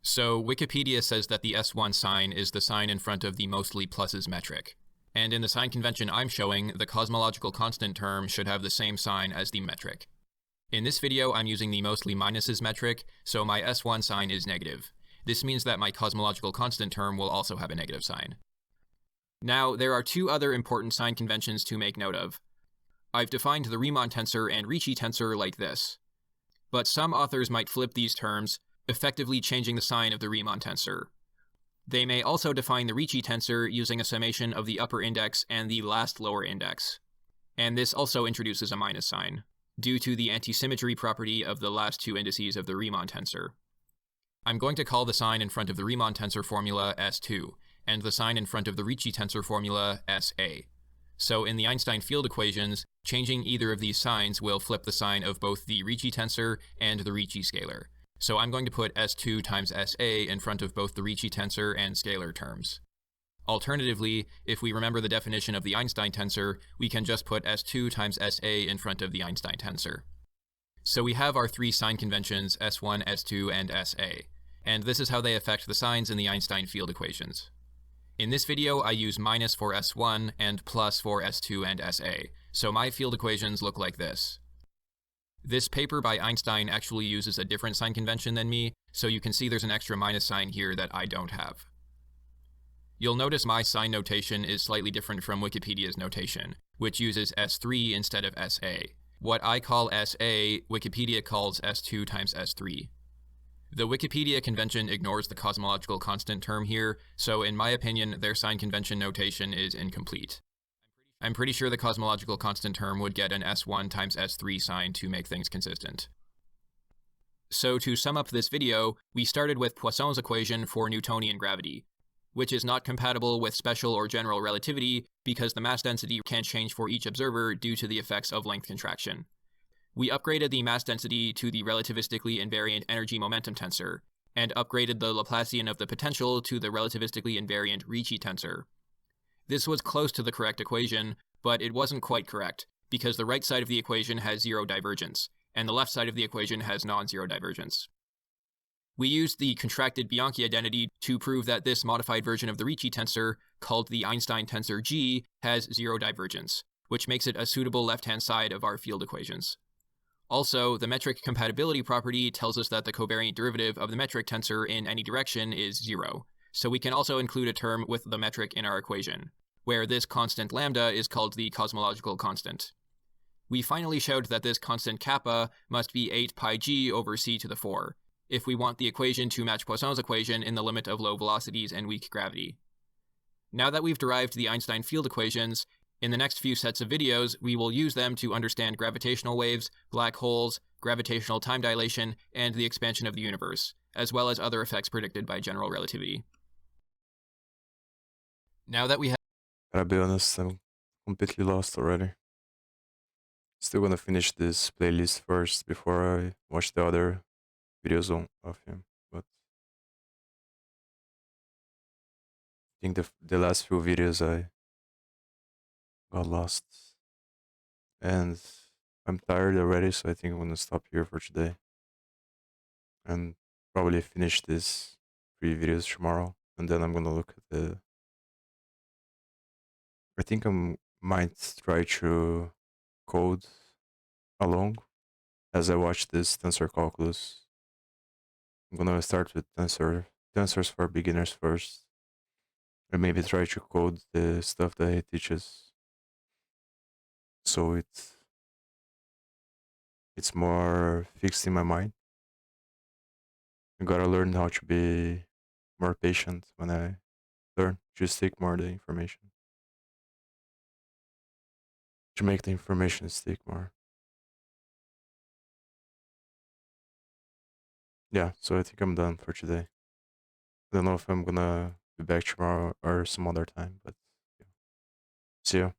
So Wikipedia says that the S1 sign is the sign in front of the mostly pluses metric. And in the sign convention I'm showing, the cosmological constant term should have the same sign as the metric. In this video, I'm using the mostly minuses metric, so my S1 sign is negative. This means that my cosmological constant term will also have a negative sign. Now, there are 2 other important sign conventions to make note of. I've defined the Riemann tensor and Ricci tensor like this. But some authors might flip these terms, effectively changing the sign of the Riemann tensor. They may also define the Ricci tensor using a summation of the upper index and the last lower index. And this also introduces a minus sign, due to the antisymmetry property of the last two indices of the Riemann tensor. I'm going to call the sign in front of the Riemann tensor formula S2, and the sign in front of the Ricci tensor formula SA. So in the Einstein field equations, changing either of these signs will flip the sign of both the Ricci tensor and the Ricci scalar. So I'm going to put S2 times SA in front of both the Ricci tensor and scalar terms. Alternatively, if we remember the definition of the Einstein tensor, we can just put S2 times SA in front of the Einstein tensor. So we have our three sign conventions, S1, S2, and SA, and this is how they affect the signs in the Einstein field equations. In this video, I use minus for S1 and plus for S2 and SA, so my field equations look like this. This paper by Einstein actually uses a different sign convention than me, so you can see there's an extra minus sign here that I don't have. You'll notice my sign notation is slightly different from Wikipedia's notation, which uses S3 instead of SA. What I call SA, Wikipedia calls S2 times S3. The Wikipedia convention ignores the cosmological constant term here, so in my opinion, their sign convention notation is incomplete. I'm pretty sure the cosmological constant term would get an S1 times S3 sign to make things consistent. So to sum up this video, we started with Poisson's equation for Newtonian gravity, which is not compatible with special or general relativity because the mass density can't change for each observer due to the effects of length contraction. We upgraded the mass density to the relativistically invariant energy momentum tensor, and upgraded the Laplacian of the potential to the relativistically invariant Ricci tensor. This was close to the correct equation, but it wasn't quite correct, because the right side of the equation has zero divergence, and the left side of the equation has non-zero divergence. We used the contracted Bianchi identity to prove that this modified version of the Ricci tensor, called the Einstein tensor G, has zero divergence, which makes it a suitable left-hand side of our field equations. Also, the metric compatibility property tells us that the covariant derivative of the metric tensor in any direction is zero, so we can also include a term with the metric in our equation, where this constant lambda is called the cosmological constant. We finally showed that this constant kappa must be 8 pi g over c to the 4, if we want the equation to match Poisson's equation in the limit of low velocities and weak gravity. Now that we've derived the Einstein field equations, in the next few sets of videos, we will use them to understand gravitational waves, black holes, gravitational time dilation, and the expansion of the universe, as well as other effects predicted by general relativity. Now that we have... Gotta be honest, I'm completely lost already. Still gonna finish this playlist first before I watch the other videos of him, but I think the last few videos I got lost, and I'm tired already, so I think I'm gonna stop here for today and probably finish these 3 videos tomorrow, and then I'm gonna look at the... I think I might try to code along as I watch this tensor calculus. I'm gonna start with tensors for beginners first, and maybe try to code the stuff that he teaches, so it's more fixed in my mind. I gotta learn how to be more patient when I learn, just take more of the information, to make the information stick more. Yeah, so I think I'm done for today. I don't know if I'm gonna be back tomorrow or some other time, but yeah. See ya.